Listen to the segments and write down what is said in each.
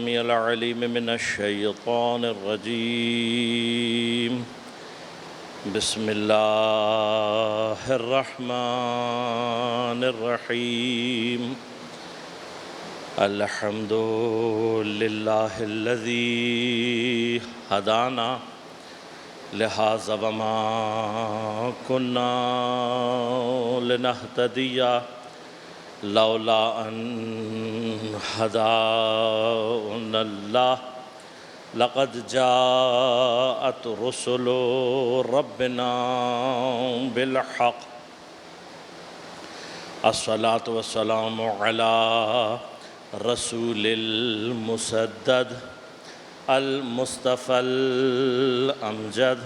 السميع العليم من الشيطان الرجيم. بسم الله الرحمن الرحيم. الحمد لله الذي هدانا لهذا وما كنا لنهتدي لولا أن هدانا الله لقد جاءت رسل ربنا بالحق. الصلاة والسلام على رسول المسدد المصطفى الأمجد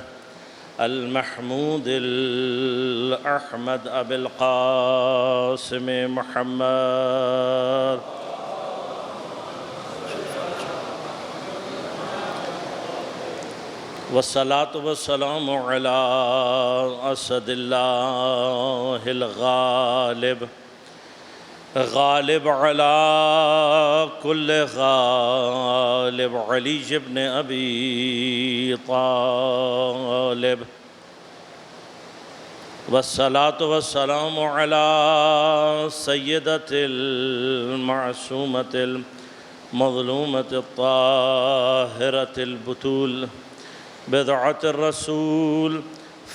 المحمود الأحمد أبي القاسم محمد والصلاة والسلام على أسد الله الغالب غالب على كل غالب علي بن أبي طالب. والصلاة والسلام على سيدة المعصومة المظلومة الطاهرة البتول بضعة الرسول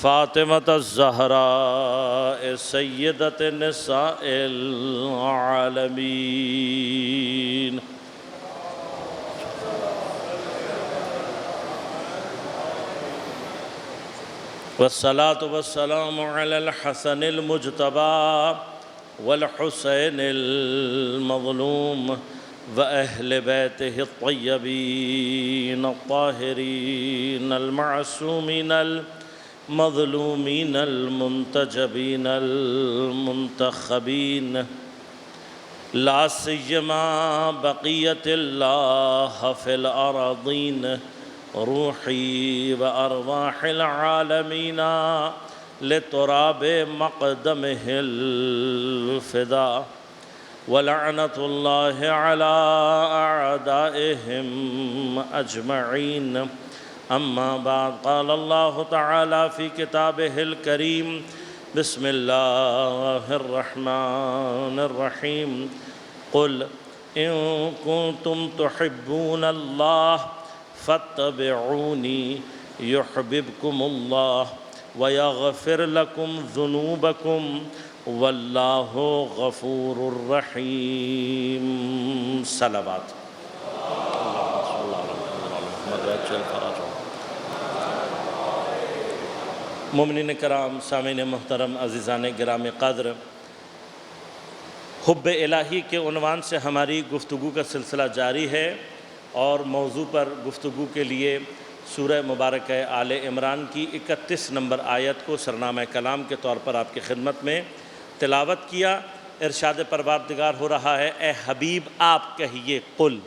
فاطمة الزهراء سيدة نساء العالمين. والصلاة والسلام على الحسن المجتبى والحسين المظلوم وأهل بيته الطيبين الطاهرين المعصومين المظلومين المنتجبين المنتخبين، لا سيما بقية الله في الأراضين روحي وأرواح العالمين لتراب مقدمه الفداء. ولعنة الله على أعدائهم أجمعين. أما بعد، قال الله تعالى في كتابه الكريم: بسم الله الرحمن الرحيم. قل إن كنتم تحبون الله فاتبعوني يحببكم الله ويغفر لكم ذنوبكم والله غفور رحيم. صلوات. مومنین کرام، سامعین محترم، عزیزان گرام قدر، حب الہی کے عنوان سے ہماری گفتگو کا سلسلہ جاری ہے، اور موضوع پر گفتگو کے لیے سورہ مبارکہ آل عمران کی 31 نمبر آیت کو سرنامہ کلام کے طور پر آپ کی خدمت میں تلاوت کیا۔ ارشاد پروردگار ہو رہا ہے: اے حبیب آپ کہیے، قل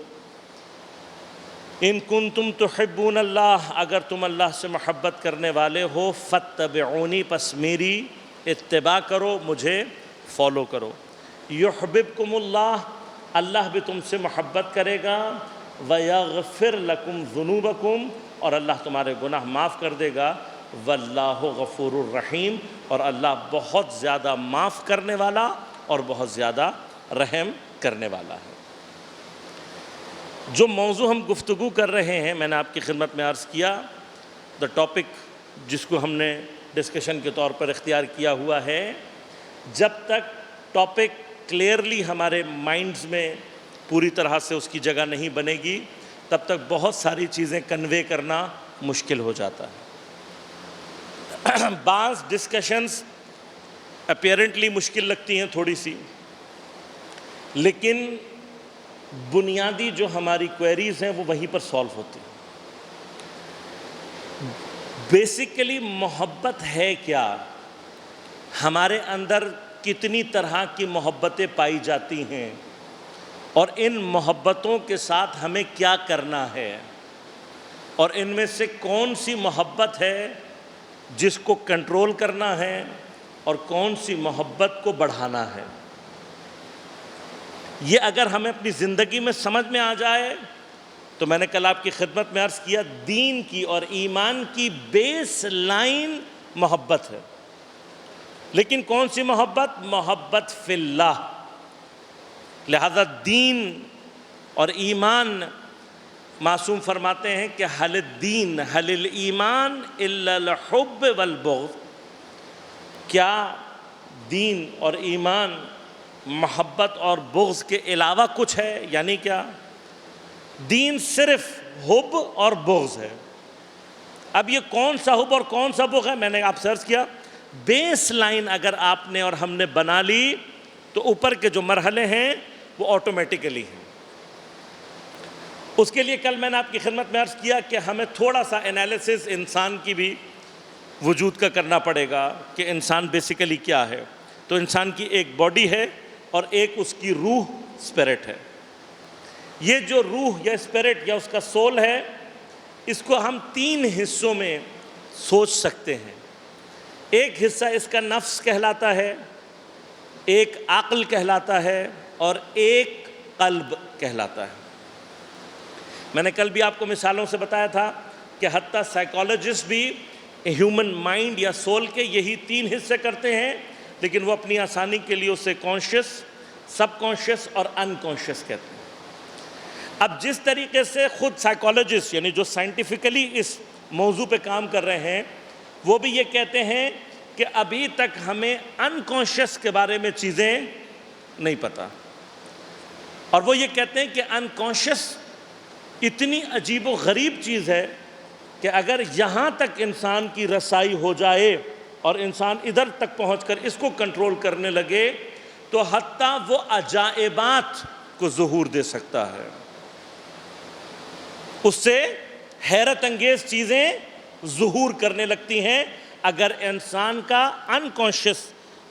ان کنتم تحبون اللہ، اگر تم اللہ سے محبت کرنے والے ہو، فاتبعونی، پس میری اتباع کرو، مجھے فالو کرو۔ یحببکم اللہ، اللہ بھی تم سے محبت کرے گا، ویغفر لکم ذنوبکم، اور اللہ تمہارے گناہ معاف کر دے گا، واللہ غفور الرحیم، اور اللہ بہت زیادہ معاف کرنے والا اور بہت زیادہ رحم کرنے والا ہے۔ جو موضوع ہم گفتگو کر رہے ہیں، میں نے آپ کی خدمت میں عرض کیا، دا ٹاپک جس کو ہم نے ڈسکشن کے طور پر اختیار کیا ہوا ہے، جب تک ٹاپک کلیئرلی ہمارے مائنڈز میں پوری طرح سے اس کی جگہ نہیں بنے گی، تب تک بہت ساری چیزیں کنوے کرنا مشکل ہو جاتا ہے۔ بعض ڈسکشنز اپیرنٹلی مشکل لگتی ہیں تھوڑی سی، لیکن بنیادی جو ہماری کوئریز ہیں وہ وہیں پر سولو ہوتی ہیں۔ بیسیکلی محبت ہے کیا؟ ہمارے اندر کتنی طرح کی محبتیں پائی جاتی ہیں، اور ان محبتوں کے ساتھ ہمیں کیا کرنا ہے، اور ان میں سے کون سی محبت ہے جس کو کنٹرول کرنا ہے اور کون سی محبت کو بڑھانا ہے۔ یہ اگر ہمیں اپنی زندگی میں سمجھ میں آ جائے تو میں نے کل آپ کی خدمت میں عرض کیا دین کی اور ایمان کی بیس لائن محبت ہے، لیکن کون سی محبت؟ محبت فی اللہ۔ لہذا دین اور ایمان، معصوم فرماتے ہیں کہ حل الدین حل الایمان الا الحب والبغض، کیا دین اور ایمان محبت اور بغض کے علاوہ کچھ ہے؟ یعنی کیا؟ دین صرف حب اور بغض ہے۔ اب یہ کون سا حب اور کون سا بغض ہے؟ میں نے آپ سے عرض کیا بیس لائن اگر آپ نے اور ہم نے بنا لی تو اوپر کے جو مرحلے ہیں وہ آٹومیٹیکلی ہیں۔ اس کے لیے کل میں نے آپ کی خدمت میں عرض کیا کہ ہمیں تھوڑا سا انالیسس انسان کی بھی وجود کا کرنا پڑے گا کہ انسان بیسیکلی کیا ہے۔ تو انسان کی ایک باڈی ہے اور ایک اس کی روح اسپرٹ ہے۔ یہ جو روح یا اسپرٹ یا اس کا سول ہے، اس کو ہم 3 حصوں میں سوچ سکتے ہیں۔ ایک حصہ اس کا نفس کہلاتا ہے، ایک عقل کہلاتا ہے، اور ایک قلب کہلاتا ہے۔ میں نے کل بھی آپ کو مثالوں سے بتایا تھا کہ حتیٰ سائیکالوجسٹ بھی ہیومن مائنڈ یا سول کے یہی 3 حصے کرتے ہیں، لیکن وہ اپنی آسانی کے لیے اسے کانشیس، سب کانشیس اور ان کانشیس کہتے ہیں۔ اب جس طریقے سے خود سائیکالوجسٹ یعنی جو سائنٹیفکلی اس موضوع پہ کام کر رہے ہیں، وہ بھی یہ کہتے ہیں کہ ابھی تک ہمیں ان کانشیس کے بارے میں چیزیں نہیں پتہ، اور وہ یہ کہتے ہیں کہ ان کانشیس اتنی عجیب و غریب چیز ہے کہ اگر یہاں تک انسان کی رسائی ہو جائے اور انسان ادھر تک پہنچ کر اس کو کنٹرول کرنے لگے تو حتیٰ وہ عجائبات کو ظہور دے سکتا ہے، اس سے حیرت انگیز چیزیں ظہور کرنے لگتی ہیں اگر انسان کا ان کانشیس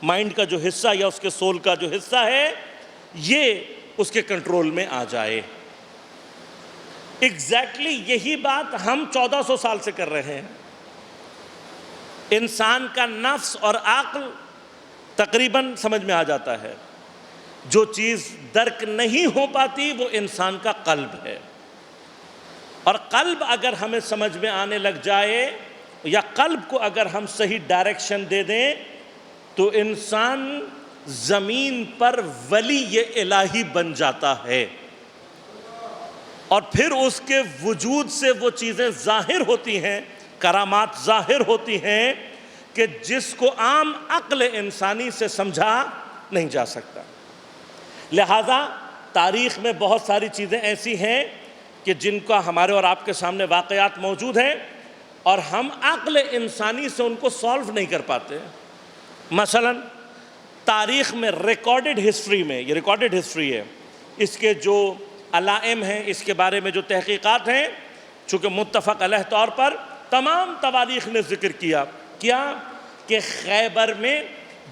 مائنڈ کا جو حصہ یا اس کے سول کا جو حصہ ہے یہ اس کے کنٹرول میں آ جائے۔ ایگزیکٹلی یہی بات ہم 1400 سال سے کر رہے ہیں۔ انسان کا نفس اور عقل تقریباً سمجھ میں آ جاتا ہے، جو چیز درک نہیں ہو پاتی وہ انسان کا قلب ہے، اور قلب اگر ہمیں سمجھ میں آنے لگ جائے یا قلب کو اگر ہم صحیح ڈائریکشن دے دیں تو انسان زمین پر ولی الہی بن جاتا ہے، اور پھر اس کے وجود سے وہ چیزیں ظاہر ہوتی ہیں، کرامات ظاہر ہوتی ہیں کہ جس کو عام عقل انسانی سے سمجھا نہیں جا سکتا۔ لہذا تاریخ میں بہت ساری چیزیں ایسی ہیں کہ جن کا ہمارے اور آپ کے سامنے واقعات موجود ہیں اور ہم عقل انسانی سے ان کو سالو نہیں کر پاتے۔ مثلا تاریخ میں ریکارڈڈ ہسٹری میں، یہ ریکارڈڈ ہسٹری ہے، اس کے جو علائم ہیں، اس کے بارے میں جو تحقیقات ہیں، چونکہ متفق علیہ طور پر تمام تواریخ نے ذکر کیا کہ خیبر میں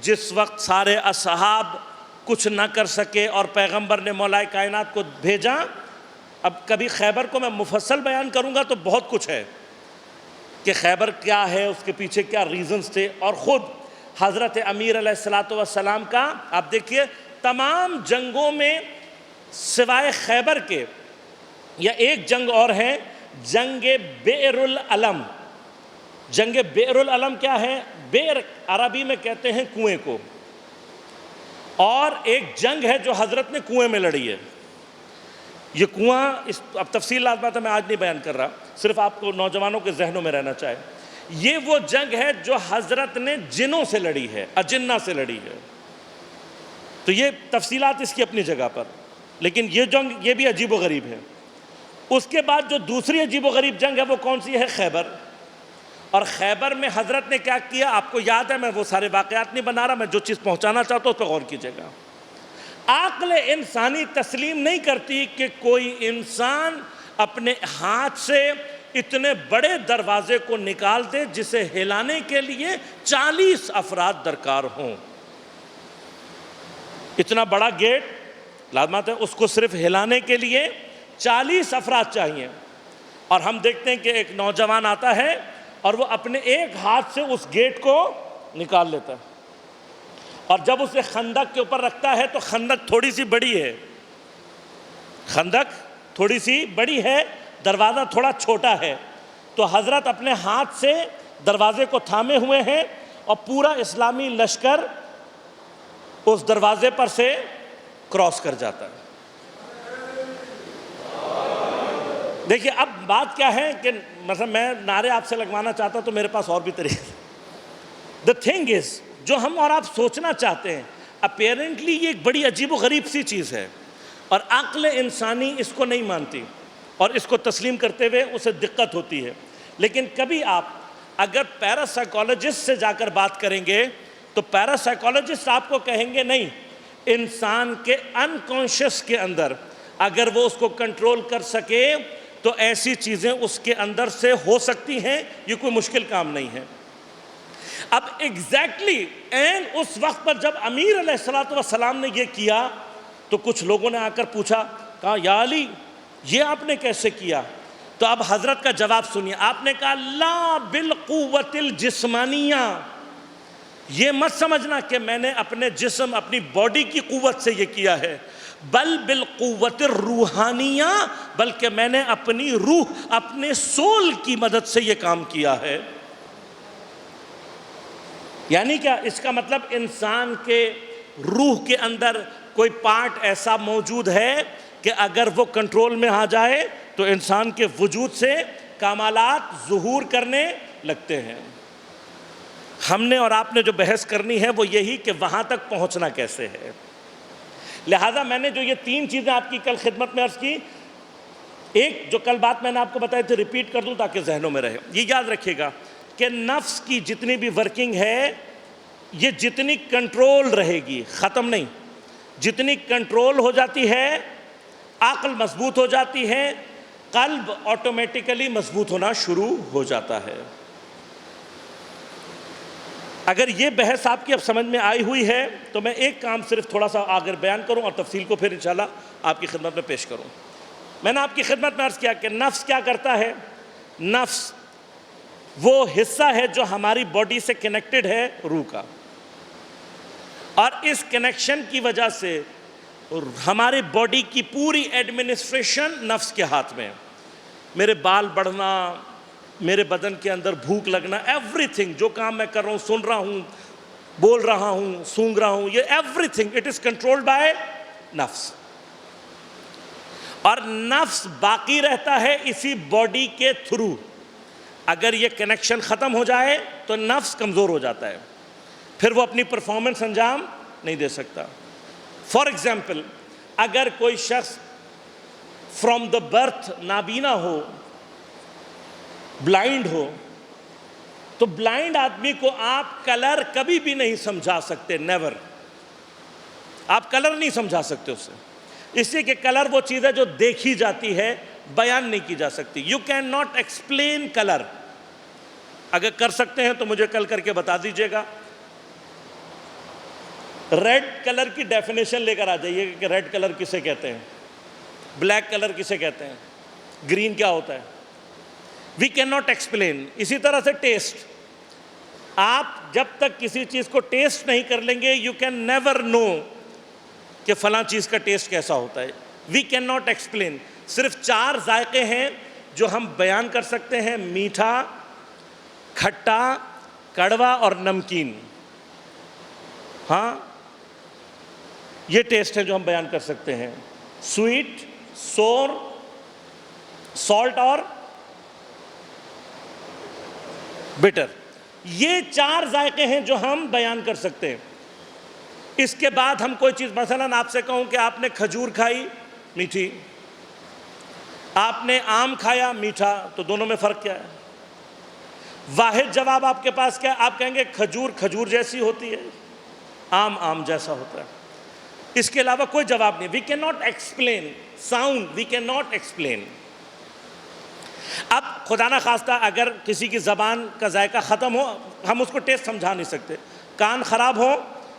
جس وقت سارے اصحاب کچھ نہ کر سکے اور پیغمبر نے مولا کائنات کو بھیجا۔ اب کبھی خیبر کو میں مفصل بیان کروں گا تو بہت کچھ ہے کہ خیبر کیا ہے، اس کے پیچھے کیا ریزنز تھے، اور خود حضرت امیر علیہ السلام کا آپ دیکھیے تمام جنگوں میں سوائے خیبر کے، یا ایک جنگ اور ہے جنگ بئر العلم۔ جنگ بئر العلم کیا ہے؟ بئر عربی میں کہتے ہیں کنویں کو، اور ایک جنگ ہے جو حضرت نے کنویں میں لڑی ہے۔ یہ کنواں اب تفصیلات بات ہے میں آج نہیں بیان کر رہا، صرف آپ کو نوجوانوں کے ذہنوں میں رہنا چاہے۔ یہ وہ جنگ ہے جو حضرت نے جنوں سے لڑی ہے، اجنہ سے لڑی ہے۔ تو یہ تفصیلات اس کی اپنی جگہ پر، لیکن یہ جنگ یہ بھی عجیب و غریب ہے۔ اس کے بعد جو دوسری عجیب و غریب جنگ ہے وہ کون سی ہے؟ خیبر۔ اور خیبر میں حضرت نے کیا کیا آپ کو یاد ہے، میں وہ سارے واقعات نہیں بنا رہا، میں جو چیز پہنچانا چاہتا ہوں اس پہ غور کیجیے گا۔ عقل انسانی تسلیم نہیں کرتی کہ کوئی انسان اپنے ہاتھ سے اتنے بڑے دروازے کو نکال دے جسے ہلانے کے لیے 40 افراد درکار ہوں۔ اتنا بڑا گیٹ لازمات ہے، اس کو صرف ہلانے کے لیے 40 افراد چاہیے، اور ہم دیکھتے ہیں کہ ایک نوجوان آتا ہے اور وہ اپنے ایک ہاتھ سے اس گیٹ کو نکال لیتا ہے، اور جب اسے خندق کے اوپر رکھتا ہے تو خندق تھوڑی سی بڑی ہے، خندق تھوڑی سی بڑی ہے، دروازہ تھوڑا چھوٹا ہے، تو حضرت اپنے ہاتھ سے دروازے کو تھامے ہوئے ہیں اور پورا اسلامی لشکر اس دروازے پر سے کراس کر جاتا ہے۔ دیکھیے اب بات کیا ہے کہ مثلا میں نعرے آپ سے لگوانا چاہتا تو میرے پاس اور بھی طریقے۔ The thing is جو ہم اور آپ سوچنا چاہتے ہیں اپیرنٹلی یہ ایک بڑی عجیب و غریب سی چیز ہے، اور عقل انسانی اس کو نہیں مانتی اور اس کو تسلیم کرتے ہوئے اسے دقت ہوتی ہے۔ لیکن کبھی آپ اگر پیراسائیکالوجسٹ سے جا کر بات کریں گے تو پیراسائیکالوجسٹ آپ کو کہیں گے نہیں، انسان کے انکانشس کے اندر اگر وہ اس کو کنٹرول کر سکے تو ایسی چیزیں اس کے اندر سے ہو سکتی ہیں، یہ کوئی مشکل کام نہیں ہے۔ اب ایگزیکٹلی اس وقت پر جب امیر علیہ السلام نے یہ کیا تو کچھ لوگوں نے آ کر پوچھا، کہا یا علی یہ آپ نے کیسے کیا؟ تو اب حضرت کا جواب سنیے، آپ نے کہا لا بالقوت الجسمانیہ، یہ مت سمجھنا کہ میں نے اپنے جسم اپنی باڈی کی قوت سے یہ کیا ہے، بل بالقوت الروحانیہ، بلکہ میں نے اپنی روح اپنے سول کی مدد سے یہ کام کیا ہے۔ یعنی کیا؟ اس کا مطلب انسان کے روح کے اندر کوئی پارٹ ایسا موجود ہے کہ اگر وہ کنٹرول میں آ جائے تو انسان کے وجود سے کمالات ظہور کرنے لگتے ہیں۔ ہم نے اور آپ نے جو بحث کرنی ہے وہ یہی کہ وہاں تک پہنچنا کیسے ہے۔ لہٰذا میں نے جو یہ 3 چیزیں آپ کی کل خدمت میں عرض کی، ایک جو کل بات میں نے آپ کو بتائی تھی ریپیٹ کر دوں تاکہ ذہنوں میں رہے۔ یہ یاد رکھیے گا کہ نفس کی جتنی بھی ورکنگ ہے یہ جتنی کنٹرول رہے گی، ختم نہیں، جتنی کنٹرول ہو جاتی ہے عقل مضبوط ہو جاتی ہے، قلب آٹومیٹیکلی مضبوط ہونا شروع ہو جاتا ہے۔ اگر یہ بحث آپ کی اب سمجھ میں آئی ہوئی ہے تو میں ایک کام صرف تھوڑا سا آگر بیان کروں اور تفصیل کو پھر انشاءاللہ آپ کی خدمت میں پیش کروں۔ میں نے آپ کی خدمت میں عرض کیا کہ نفس کیا کرتا ہے؟ نفس وہ حصہ ہے جو ہماری باڈی سے کنیکٹڈ ہے روح کا، اور اس کنیکشن کی وجہ سے ہماری باڈی کی پوری ایڈمنسٹریشن نفس کے ہاتھ میں ہے۔ میرے بال بڑھنا، میرے بدن کے اندر بھوک لگنا، ایوری تھنگ، جو کام میں کر رہا ہوں، سن رہا ہوں، بول رہا ہوں، سونگ رہا ہوں، یہ every thing it is controlled by نفس، اور نفس باقی رہتا ہے اسی باڈی کے تھرو۔ اگر یہ کنیکشن ختم ہو جائے تو نفس کمزور ہو جاتا ہے، پھر وہ اپنی پرفارمنس انجام نہیں دے سکتا۔ فار ایگزامپل اگر کوئی شخص فرام دا برتھ نابینا ہو، بلائنڈ ہو، تو بلائنڈ آدمی کو آپ کلر کبھی بھی نہیں سمجھا سکتے، نیور، آپ کلر نہیں سمجھا سکتے اسے، اس لیے کہ کلر وہ چیز ہے جو دیکھی جاتی ہے، بیان نہیں کی جا سکتی۔ You can not explain colour. اگر کر سکتے ہیں تو مجھے کل کر کے بتا دیجیے گا۔ ریڈ کلر کی ڈیفینیشن لے کر آ جائیے کہ ریڈ کلر کسے کہتے ہیں، بلیک کلر کسے کہتے ہیں، گرین کیا ہوتا ہے، وی کین ناٹ ایکسپلین۔ اسی طرح سے ٹیسٹ، آپ جب تک کسی چیز کو ٹیسٹ نہیں کر لیں گے یو کین نیور نو کہ فلاں چیز کا ٹیسٹ کیسا ہوتا ہے۔ We can not explain. صرف 4 ذائقے ہیں جو ہم بیان کر سکتے ہیں، میٹھا، کھٹا، کڑوا اور نمکین۔ ہاں یہ ٹیسٹ ہے جو ہم بیان کر سکتے ہیں، سویٹ، سور، سالٹ اور بٹر۔ یہ 4 ذائقے ہیں جو ہم بیان کر سکتے ہیں۔ اس کے بعد ہم کوئی چیز، مثلاً آپ سے کہوں کہ آپ نے کھجور کھائی، میٹھی، آپ نے آم کھایا، میٹھا، تو دونوں میں فرق کیا ہے؟ واحد جواب آپ کے پاس کیا ہے؟ آپ کہیں گے کھجور کھجور جیسی ہوتی ہے، آم آم جیسا ہوتا ہے۔ اس کے علاوہ کوئی جواب نہیں۔ We can not explain sound, we can not explain. اب خدا نہ خواستہ اگر کسی کی زبان کا ذائقہ ختم ہو، ہم اس کو ٹیسٹ سمجھا نہیں سکتے، کان خراب ہو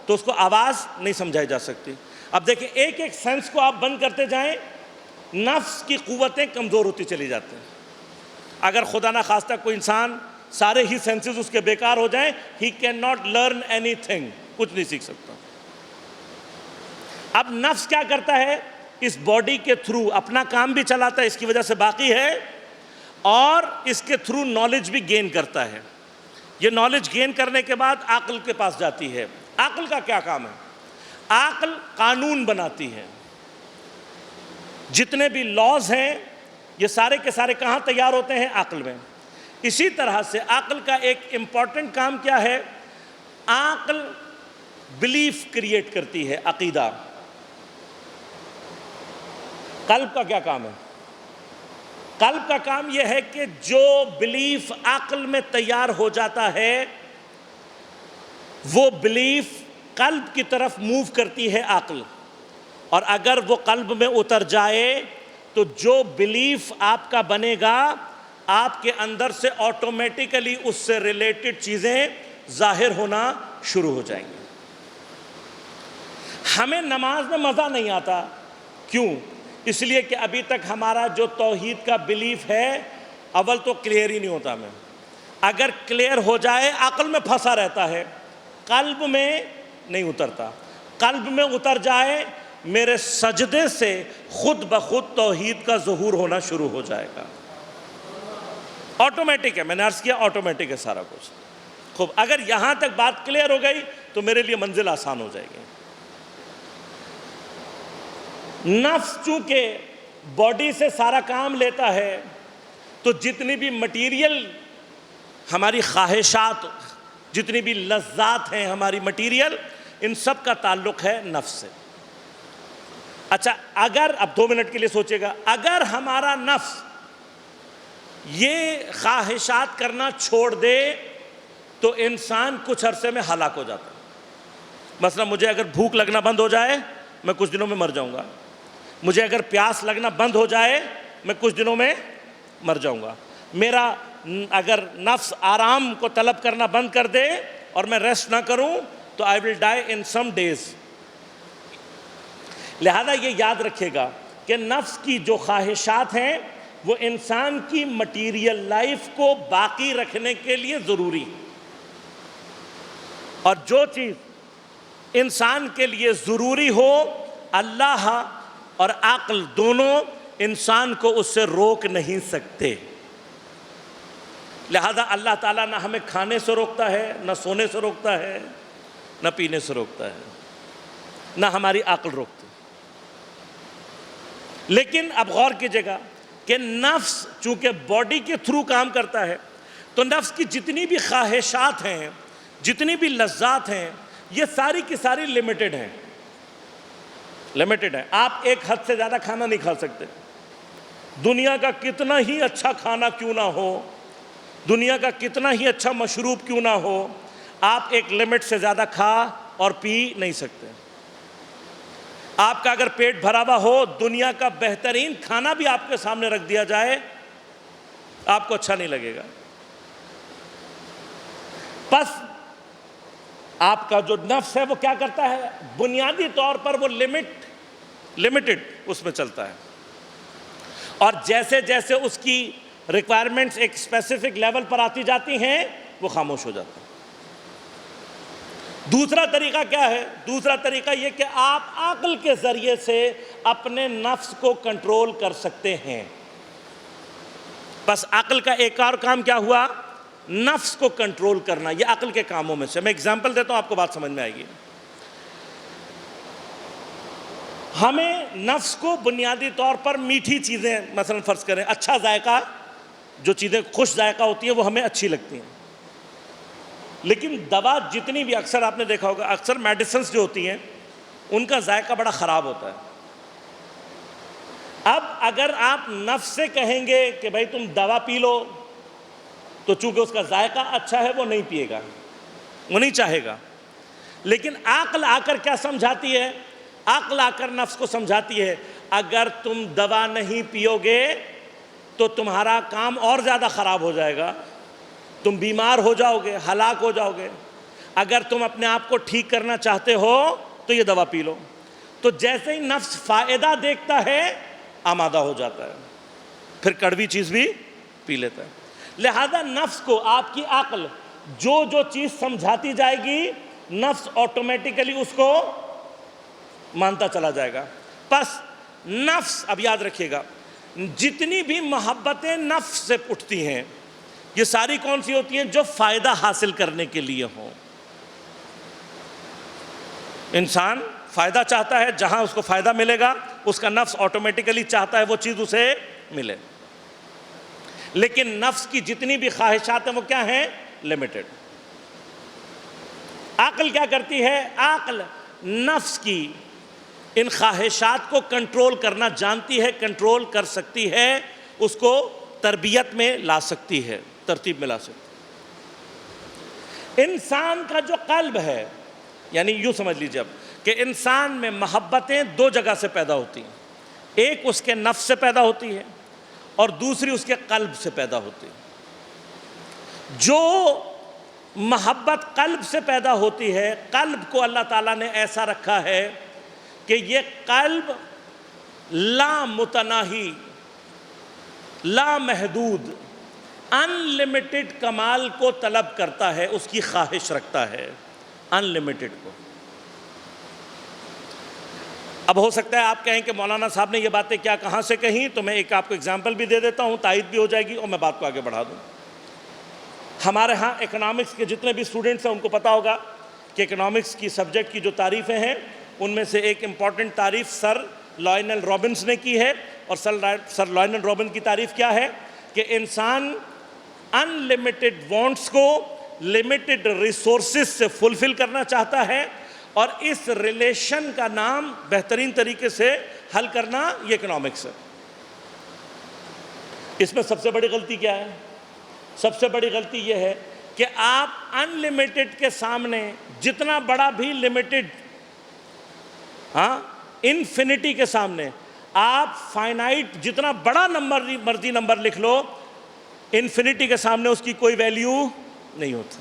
تو اس کو آواز نہیں سمجھائی جا سکتی۔ اب دیکھیں ایک ایک سینس کو آپ بند کرتے جائیں، نفس کی قوتیں کمزور ہوتی چلی جاتی ہیں۔ اگر خدا نہ خواستہ کوئی انسان سارے ہی سینسز اس کے بیکار ہو جائیں، he can not learn any thing, کچھ نہیں سیکھ سکتا۔ اب نفس کیا کرتا ہے؟ اس باڈی کے تھرو اپنا کام بھی چلاتا ہے، اس کی وجہ سے باقی ہے، اور اس کے تھرو نالج بھی گین کرتا ہے۔ یہ نالج گین کرنے کے بعد عقل کے پاس جاتی ہے۔ عقل کا کیا کام ہے؟ عقل قانون بناتی ہے۔ جتنے بھی لاز ہیں یہ سارے کے سارے کہاں تیار ہوتے ہیں؟ عقل میں۔ اسی طرح سے عقل کا ایک امپورٹنٹ کام کیا ہے؟ عقل بلیف کریٹ کرتی ہے، عقیدہ۔ قلب کا کیا کام ہے؟ قلب کا کام یہ ہے کہ جو بلیف عقل میں تیار ہو جاتا ہے وہ بلیف قلب کی طرف موو کرتی ہے عقل، اور اگر وہ قلب میں اتر جائے تو جو بلیف آپ کا بنے گا آپ کے اندر سے آٹومیٹیکلی اس سے ریلیٹڈ چیزیں ظاہر ہونا شروع ہو جائیں گی۔ ہمیں نماز میں مزہ نہیں آتا، کیوں؟ اس لیے کہ ابھی تک ہمارا جو توحید کا بلیف ہے اول تو کلیئر ہی نہیں ہوتا ہمیں۔ اگر کلیئر ہو جائے عقل میں پھنسا رہتا ہے، قلب میں نہیں اترتا۔ قلب میں اتر جائے میرے سجدے سے خود بخود توحید کا ظہور ہونا شروع ہو جائے گا۔ آٹومیٹک ہے، میں نے عرض کیا آٹومیٹک ہے سارا کچھ۔ خوب، اگر یہاں تک بات کلیئر ہو گئی تو میرے لیے منزل آسان ہو جائے گی۔ نفس چونکہ باڈی سے سارا کام لیتا ہے تو جتنی بھی مٹیریل ہماری خواہشات، جتنی بھی لذات ہیں ہماری مٹیریل، ان سب کا تعلق ہے نفس سے۔ اچھا، اگر اب 2 منٹ کے لیے سوچے گا، اگر ہمارا نفس یہ خواہشات کرنا چھوڑ دے تو انسان کچھ عرصے میں ہلاک ہو جاتا ہے۔ مثلا مجھے اگر بھوک لگنا بند ہو جائے میں کچھ دنوں میں مر جاؤں گا، مجھے اگر پیاس لگنا بند ہو جائے میں کچھ دنوں میں مر جاؤں گا، میرا اگر نفس آرام کو طلب کرنا بند کر دے اور میں ریسٹ نہ کروں تو I will die in some days۔ لہذا یہ یاد رکھے گا کہ نفس کی جو خواہشات ہیں وہ انسان کی مٹیریل لائف کو باقی رکھنے کے لیے ضروری ہے، اور جو چیز انسان کے لیے ضروری ہو اللہ اور عقل دونوں انسان کو اس سے روک نہیں سکتے۔ لہذا اللہ تعالیٰ نہ ہمیں کھانے سے روکتا ہے، نہ سونے سے روکتا ہے، نہ پینے سے روکتا ہے، نہ ہماری عقل روکتی۔ لیکن اب غور کیجئے گا کہ نفس چونکہ باڈی کے تھرو کام کرتا ہے تو نفس کی جتنی بھی خواہشات ہیں، جتنی بھی لذات ہیں، یہ ساری کی ساری لمیٹڈ ہیں۔ لمیٹڈ ہے، آپ ایک حد سے زیادہ کھانا نہیں کھا سکتے۔ دنیا کا کتنا ہی اچھا کھانا کیوں نہ ہو، دنیا کا کتنا ہی اچھا مشروب کیوں نہ ہو، آپ ایک لمٹ سے زیادہ کھا اور پی نہیں سکتے۔ آپ کا اگر پیٹ بھرا ہوا ہو، دنیا کا بہترین کھانا بھی آپ کے سامنے رکھ دیا جائے آپ کو اچھا نہیں لگے گا۔ پس آپ کا جو نفس ہے وہ کیا کرتا ہے؟ بنیادی طور پر وہ لمیٹڈ اس میں چلتا ہے، اور جیسے جیسے اس کی ریکوائرمنٹس ایک اسپیسیفک لیول پر آتی جاتی ہیں وہ خاموش ہو جاتا ہے۔ دوسرا طریقہ کیا ہے؟ دوسرا طریقہ یہ کہ آپ عقل کے ذریعے سے اپنے نفس کو کنٹرول کر سکتے ہیں۔ بس عقل کا ایک اور کام کیا ہوا؟ نفس کو کنٹرول کرنا۔ یہ عقل کے کاموں میں سے میں اگزامپل دیتا ہوں، آپ کو بات سمجھ میں آئے گی۔ ہمیں نفس کو بنیادی طور پر میٹھی چیزیں، مثلا فرض کریں اچھا ذائقہ، جو چیزیں خوش ذائقہ ہوتی ہیں وہ ہمیں اچھی لگتی ہیں، لیکن دوا جتنی بھی، اکثر آپ نے دیکھا ہوگا اکثر میڈیسنز جو ہوتی ہیں ان کا ذائقہ بڑا خراب ہوتا ہے۔ اب اگر آپ نفس سے کہیں گے کہ بھائی تم دوا پی لو تو چونکہ اس کا ذائقہ اچھا ہے وہ نہیں پیے گا، وہ نہیں چاہے گا۔ لیکن عقل آ کر کیا سمجھاتی ہے؟ عقل آ کر نفس کو سمجھاتی ہے اگر تم دوا نہیں پیو گے تو تمہارا کام اور زیادہ خراب ہو جائے گا، تم بیمار ہو جاؤ گے، ہلاک ہو جاؤ گے۔ اگر تم اپنے آپ کو ٹھیک کرنا چاہتے ہو تو یہ دوا پی لو۔ تو جیسے ہی نفس فائدہ دیکھتا ہے آمادہ ہو جاتا ہے، پھر کڑوی چیز بھی پی لیتا ہے۔ لہذا نفس کو آپ کی عقل جو جو چیز سمجھاتی جائے گی نفس آٹومیٹیکلی اس کو مانتا چلا جائے گا۔ پس نفس، اب یاد رکھیے گا، جتنی بھی محبتیں نفس سے اٹھتی ہیں یہ ساری کون سی ہوتی ہیں؟ جو فائدہ حاصل کرنے کے لیے ہوں. انسان فائدہ چاہتا ہے، جہاں اس کو فائدہ ملے گا اس کا نفس آٹومیٹیکلی چاہتا ہے وہ چیز اسے ملے. لیکن نفس کی جتنی بھی خواہشات ہیں وہ کیا ہیں؟ لمیٹڈ. عقل کیا کرتی ہے؟ عقل نفس کی ان خواہشات کو کنٹرول کرنا جانتی ہے، کنٹرول کر سکتی ہے، اس کو تربیت میں لا سکتی ہے، ترتیب میں لا سکتی ہے. انسان کا جو قلب ہے، یعنی یوں سمجھ لیجیے اب کہ انسان میں محبتیں دو جگہ سے پیدا ہوتی ہیں. ایک اس کے نفس سے پیدا ہوتی ہے اور دوسری اس کے قلب سے پیدا ہوتی ہے. جو محبت قلب سے پیدا ہوتی ہے، قلب کو اللہ تعالیٰ نے ایسا رکھا ہے کہ یہ قلب لا متناہی، لا محدود، ان لمیٹڈ کمال کو طلب کرتا ہے، اس کی خواہش رکھتا ہے ان لمیٹڈ کو. اب ہو سکتا ہے آپ کہیں کہ مولانا صاحب نے یہ باتیں کیا کہاں سے کہیں، تو میں ایک آپ کو اگزامپل بھی دے دیتا ہوں، تائید بھی ہو جائے گی اور میں بات کو آگے بڑھا دوں. ہمارے ہاں اکنامکس کے جتنے بھی اسٹوڈنٹس ہیں ان کو پتا ہوگا کہ اکنامکس کی سبجیکٹ کی جو تعریفیں ہیں ان میں سے ایک امپورٹنٹ تعریف سر لائنل رابنس نے کی ہے. اور سر لائنل رابن کی تعریف کیا ہے؟ کہ انسان ان لمیٹڈ وانٹس کو لمیٹڈ ریسورسز سے فلفل کرنا چاہتا ہے، اور اس ریلیشن کا نام بہترین طریقے سے حل کرنا یہ اکنامکس ہے. اس میں سب سے بڑی غلطی کیا ہے؟ سب سے بڑی غلطی یہ ہے کہ آپ ان لمیٹڈ کے سامنے جتنا بڑا بھی لمیٹڈ، انفینٹی کے سامنے آپ فائنائٹ جتنا بڑا مرضی نمبر لکھ لو، انفینٹی کے سامنے اس کی کوئی ویلیو نہیں ہوتی.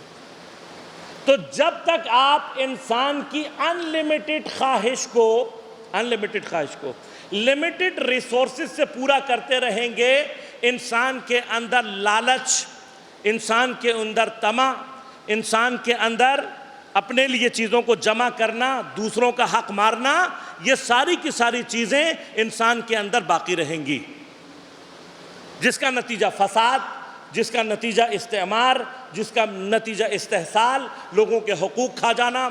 تو جب تک آپ انسان کی ان لمیٹڈ خواہش کو لمیٹڈ ریسورسز سے پورا کرتے رہیں گے، انسان کے اندر لالچ، انسان کے اندر طمع، انسان کے اندر اپنے لیے چیزوں کو جمع کرنا، دوسروں کا حق مارنا، یہ ساری کی ساری چیزیں انسان کے اندر باقی رہیں گی، جس کا نتیجہ فساد، جس کا نتیجہ استعمار، جس کا نتیجہ استحصال، لوگوں کے حقوق کھا جانا،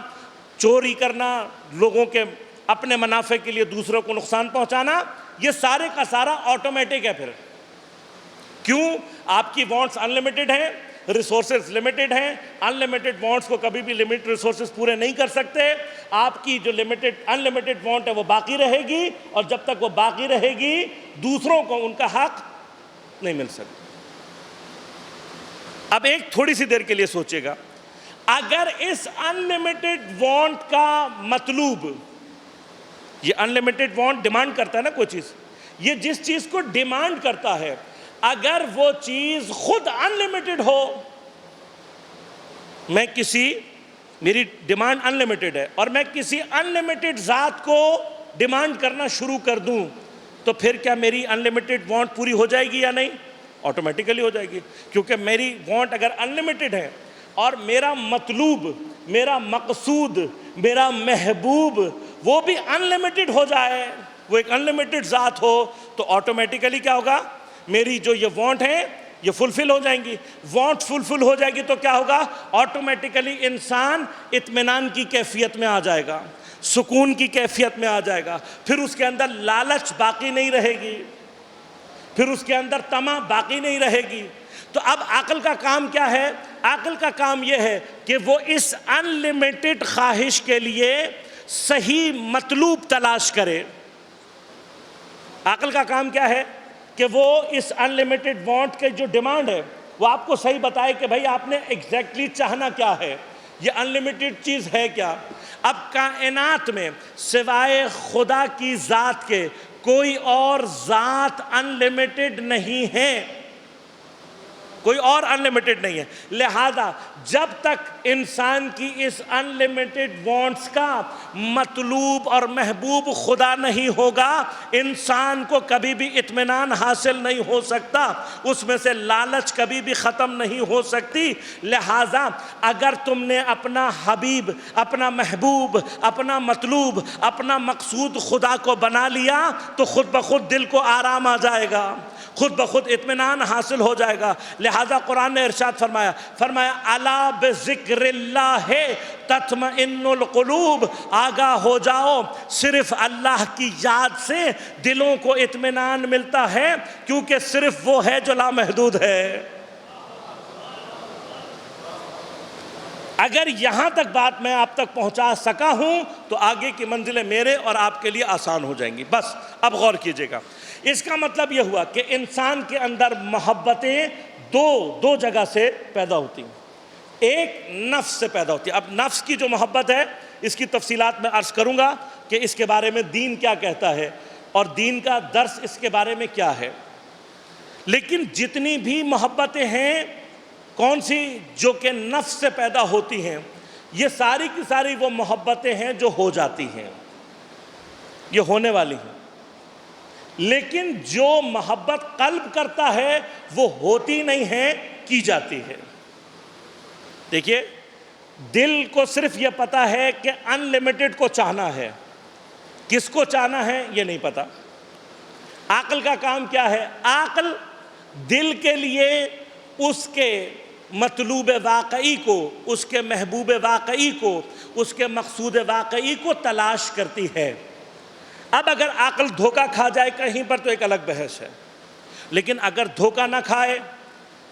چوری کرنا، لوگوں کے اپنے منافع کے لیے دوسروں کو نقصان پہنچانا، یہ سارے کا سارا آٹومیٹک ہے. پھر کیوں؟ آپ کی وانٹس ان لمیٹڈ ہیں، ریسورسز لمیٹڈ ہیں. ان لمیٹڈ وانٹس کو کبھی بھی لمیٹڈ ریسورسز پورے نہیں کر سکتے. آپ کی جو ان لمیٹڈ وانٹ ہے وہ باقی رہے گی، اور جب تک وہ باقی رہے گی دوسروں کو ان کا حق نہیں مل سکتا. اب ایک تھوڑی سی دیر کے لیے سوچئے گا، اگر اس ان لمیٹڈ وانٹ کا مطلوب، یہ ان لمیٹڈ وانٹ ڈیمانڈ کرتا ہے نا کوئی چیز، یہ جس چیز کو ڈیمانڈ کرتا ہے اگر وہ چیز خود ان لمیٹڈ ہو، میری ڈیمانڈ ان لمیٹڈ ہے اور میں کسی ان لمیٹڈ ذات کو ڈیمانڈ کرنا شروع کر دوں، تو پھر کیا میری ان لمیٹڈ وانٹ پوری ہو جائے گی یا نہیں؟ آٹومیٹیکلی ہو جائے گی، کیونکہ میری وانٹ اگر ان لمیٹڈ ہے اور میرا مطلوب، میرا مقصود، میرا محبوب وہ بھی ان لمیٹڈ ہو جائے، وہ ایک ان لمیٹڈ ذات ہو، تو آٹومیٹیکلی کیا ہوگا؟ میری جو یہ وانٹ ہے یہ فلفل ہو جائیں گی. وانٹ فلفل ہو جائے گی تو کیا ہوگا؟ آٹومیٹیکلی انسان اطمینان کی کیفیت میں آ جائے گا، سکون کی کیفیت میں آ جائے گا. پھر اس کے اندر لالچ باقی نہیں رہے گی، پھر اس کے اندر طمع باقی نہیں رہے گی. تو اب عقل کا کام کیا ہے؟ عقل کا کام یہ ہے کہ وہ اس ان لمیٹڈ خواہش کے لیے صحیح مطلوب تلاش کرے. عقل کا کام کیا ہے؟ کہ وہ اس ان لمیٹڈ وانٹ کے جو ڈیمانڈ ہے وہ آپ کو صحیح بتائے کہ بھائی آپ نے ایگزیکٹلی چاہنا کیا ہے، یہ ان لمیٹڈ چیز ہے کیا. اب کائنات میں سوائے خدا کی ذات کے کوئی اور ذات ان لمیٹڈ نہیں ہے. کوئی اور انلمیٹڈ نہیں ہے. لہذا جب تک انسان کی اس انلمیٹڈ وانٹس کا مطلوب اور محبوب خدا نہیں ہوگا، انسان کو کبھی بھی اطمینان حاصل نہیں ہو سکتا، اس میں سے لالچ کبھی بھی ختم نہیں ہو سکتی. لہذا اگر تم نے اپنا حبیب، اپنا محبوب، اپنا مطلوب، اپنا مقصود خدا کو بنا لیا تو خود بخود دل کو آرام آ جائے گا، خود بخود اطمینان حاصل ہو جائے گا. لہذا قرآن نے ارشاد فرمایا الا بذکر اللہ تطمئن القلوب، آگاہ ہو جاؤ، صرف اللہ کی یاد سے دلوں کو اطمینان ملتا ہے، کیونکہ صرف وہ ہے جو لامحدود ہے. اگر یہاں تک بات میں آپ تک پہنچا سکا ہوں تو آگے کی منزلیں میرے اور آپ کے لیے آسان ہو جائیں گی. بس اب غور کیجئے گا. اس کا مطلب یہ ہوا کہ انسان کے اندر محبتیں دو جگہ سے پیدا ہوتی ہیں. ایک نفس سے پیدا ہوتی ہے. اب نفس کی جو محبت ہے اس کی تفصیلات میں عرض کروں گا کہ اس کے بارے میں دین کیا کہتا ہے اور دین کا درس اس کے بارے میں کیا ہے. لیکن جتنی بھی محبتیں ہیں کون سی جو کہ نفس سے پیدا ہوتی ہیں، یہ ساری کی ساری وہ محبتیں ہیں جو ہو جاتی ہیں، یہ ہونے والی ہیں. لیکن جو محبت قلب کرتا ہے وہ ہوتی نہیں ہے، کی جاتی ہے. دیکھیے، دل کو صرف یہ پتا ہے کہ ان لمیٹڈ کو چاہنا ہے، کس کو چاہنا ہے یہ نہیں پتا. عقل کا کام کیا ہے؟ عقل دل کے لیے اس کے مطلوب واقعی کو، اس کے محبوب واقعی کو، اس کے مقصود واقعی کو تلاش کرتی ہے. اب اگر عقل دھوکہ کھا جائے کہیں پر تو ایک الگ بحث ہے، لیکن اگر دھوکہ نہ کھائے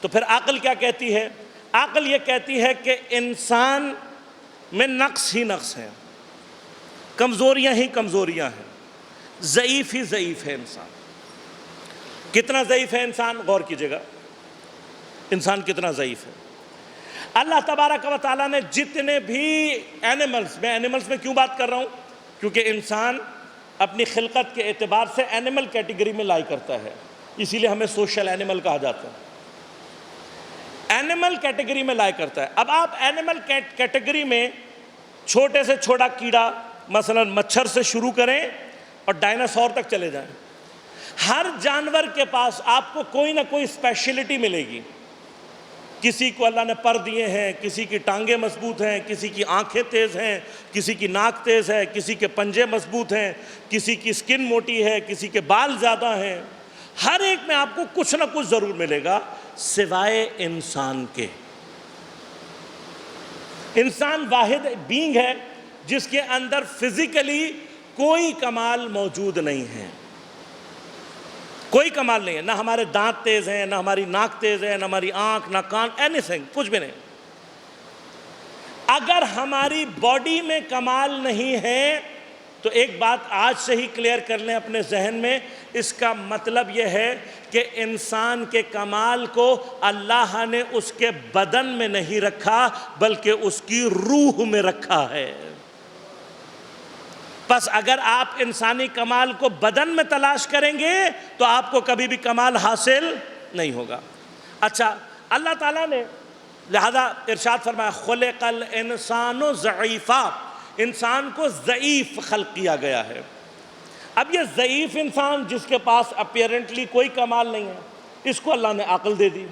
تو پھر عقل کیا کہتی ہے؟ عقل یہ کہتی ہے کہ انسان میں نقص ہی نقص ہے، کمزوریاں ہی کمزوریاں ہیں، ضعیف ہی ضعیف ہے انسان. کتنا ضعیف ہے انسان؟ غور کیجئے گا، انسان کتنا ضعیف ہے. اللہ تبارک و تعالیٰ نے جتنے بھی اینیملز، میں اینیملز میں کیوں بات کر رہا ہوں؟ کیونکہ انسان اپنی خلقت کے اعتبار سے اینیمل کیٹیگری میں لائی کرتا ہے، اسی لیے ہمیں سوشل اینیمل کہا جاتا ہے. اینیمل کیٹیگری میں لائی کرتا ہے. اب آپ اینیمل کیٹیگری میں چھوٹے سے چھوٹا کیڑا مثلا مچھر سے شروع کریں اور ڈائناسور تک چلے جائیں، ہر جانور کے پاس آپ کو کوئی نہ کوئی اسپیشلٹی ملے گی. کسی کو اللہ نے پر دیے ہیں، کسی کی ٹانگیں مضبوط ہیں، کسی کی آنکھیں تیز ہیں، کسی کی ناک تیز ہے، کسی کے پنجے مضبوط ہیں، کسی کی سکن موٹی ہے، کسی کے بال زیادہ ہیں. ہر ایک میں آپ کو کچھ نہ کچھ ضرور ملے گا سوائے انسان کے. انسان واحد بینگ ہے جس کے اندر فزیکلی کوئی کمال موجود نہیں ہے، کوئی کمال نہیں ہے. نہ ہمارے دانت تیز ہیں، نہ ہماری ناک تیز ہے، نہ ہماری آنکھ، نہ کان، اینی تھنگ، کچھ بھی نہیں. اگر ہماری باڈی میں کمال نہیں ہے تو ایک بات آج سے ہی کلیئر کر لیں اپنے ذہن میں، اس کا مطلب یہ ہے کہ انسان کے کمال کو اللہ نے اس کے بدن میں نہیں رکھا بلکہ اس کی روح میں رکھا ہے. بس اگر آپ انسانی کمال کو بدن میں تلاش کریں گے تو آپ کو کبھی بھی کمال حاصل نہیں ہوگا. اچھا، اللہ تعالیٰ نے لہذا ارشاد فرمایا خلق الانسان ضعیفا، انسان کو ضعیف خلق کیا گیا ہے. اب یہ ضعیف انسان جس کے پاس اپیرنٹلی کوئی کمال نہیں ہے، اس کو اللہ نے عقل دے دی.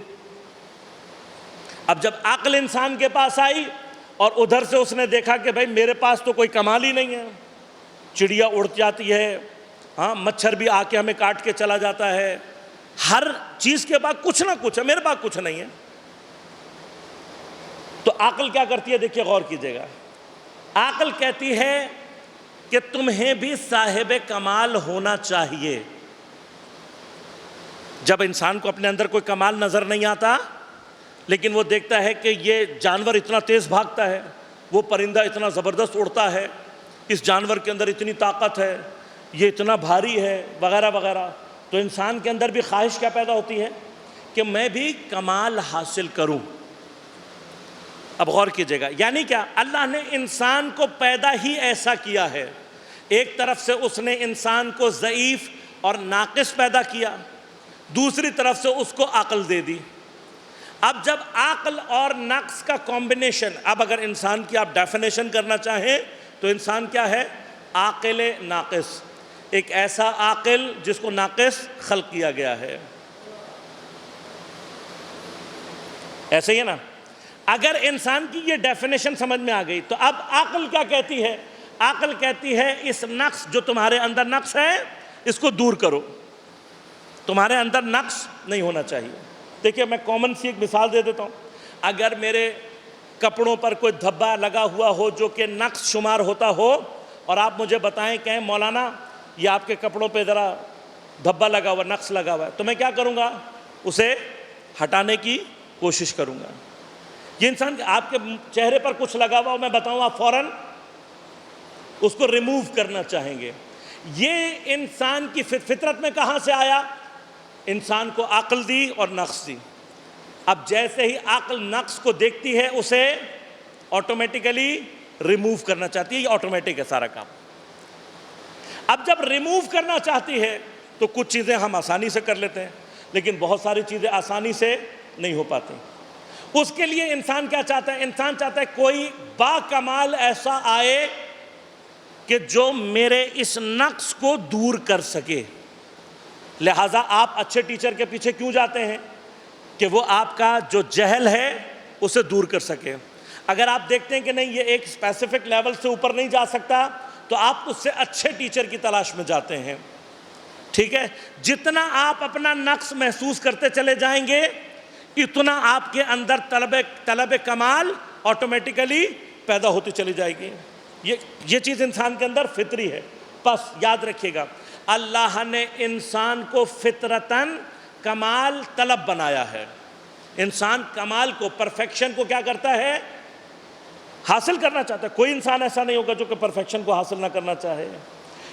اب جب عقل انسان کے پاس آئی اور ادھر سے اس نے دیکھا کہ بھائی میرے پاس تو کوئی کمال ہی نہیں ہے، چڑیا اڑ جاتی ہے، ہاں مچھر بھی آ کے ہمیں کاٹ کے چلا جاتا ہے، ہر چیز کے بعد کچھ نہ کچھ ہے، میرے پاس کچھ نہیں ہے. تو عقل کیا کرتی ہے؟ دیکھیے غور کیجئے گا. عقل کہتی ہے کہ تمہیں بھی صاحب کمال ہونا چاہیے. جب انسان کو اپنے اندر کوئی کمال نظر نہیں آتا لیکن وہ دیکھتا ہے کہ یہ جانور اتنا تیز بھاگتا ہے، وہ پرندہ اتنا زبردست اڑتا ہے، اس جانور کے اندر اتنی طاقت ہے، یہ اتنا بھاری ہے، وغیرہ وغیرہ، تو انسان کے اندر بھی خواہش کیا پیدا ہوتی ہے کہ میں بھی کمال حاصل کروں. اب غور کیجئے گا، یعنی کیا؟ اللہ نے انسان کو پیدا ہی ایسا کیا ہے. ایک طرف سے اس نے انسان کو ضعیف اور ناقص پیدا کیا، دوسری طرف سے اس کو عقل دے دی. اب جب عقل اور نقص کا کمبینیشن، اب اگر انسان کی آپ ڈیفینیشن کرنا چاہیں تو انسان کیا ہے؟ عاقل ناقص، ایک ایسا عاقل جس کو ناقص خلق کیا گیا ہے. ایسے ہی ہے نا؟ اگر انسان کی یہ ڈیفینیشن سمجھ میں آ گئی تو اب عقل کیا کہتی ہے؟ عقل کہتی ہے اس نقص جو تمہارے اندر نقص ہے اس کو دور کرو، تمہارے اندر نقص نہیں ہونا چاہیے. دیکھیے میں کامن سی ایک مثال دے دیتا ہوں. اگر میرے کپڑوں پر کوئی دھبا لگا ہوا ہو جو کہ نقص شمار ہوتا ہو اور آپ مجھے بتائیں کہ مولانا یہ آپ کے کپڑوں پہ ذرا دھبا لگا ہوا، نقص لگا ہوا ہے، تو میں کیا کروں گا؟ اسے ہٹانے کی کوشش کروں گا. یہ انسان آپ کے چہرے پر کچھ لگا ہوا میں بتاؤں آپ فوراً اس کو ریموو کرنا چاہیں گے. یہ انسان کی فطرت میں کہاں سے آیا؟ انسان کو عقل دی اور نقص دی. اب جیسے ہی عقل نقص کو دیکھتی ہے اسے آٹومیٹیکلی ریموو کرنا چاہتی ہے. یہ آٹومیٹک ہے سارا کام. اب جب ریموو کرنا چاہتی ہے تو کچھ چیزیں ہم آسانی سے کر لیتے ہیں لیکن بہت ساری چیزیں آسانی سے نہیں ہو پاتی. اس کے لیے انسان کیا چاہتا ہے؟ انسان چاہتا ہے کوئی با کمال ایسا آئے کہ جو میرے اس نقص کو دور کر سکے. لہٰذا آپ اچھے ٹیچر کے پیچھے کیوں جاتے ہیں؟ کہ وہ آپ کا جو جہل ہے اسے دور کر سکے. اگر آپ دیکھتے ہیں کہ نہیں یہ ایک اسپیسیفک لیول سے اوپر نہیں جا سکتا تو آپ اس سے اچھے ٹیچر کی تلاش میں جاتے ہیں. ٹھیک ہے؟ جتنا آپ اپنا نقص محسوس کرتے چلے جائیں گے اتنا آپ کے اندر طلب کمال آٹومیٹیکلی پیدا ہوتی چلی جائے گی. یہ چیز انسان کے اندر فطری ہے. بس یاد رکھیے گا اللہ نے انسان کو فطرتاً کمال طلب بنایا ہے. انسان کمال کو، پرفیکشن کو کیا کرتا ہے؟ حاصل کرنا چاہتا ہے. کوئی انسان ایسا نہیں ہوگا جو کہ پرفیکشن کو حاصل نہ کرنا چاہے.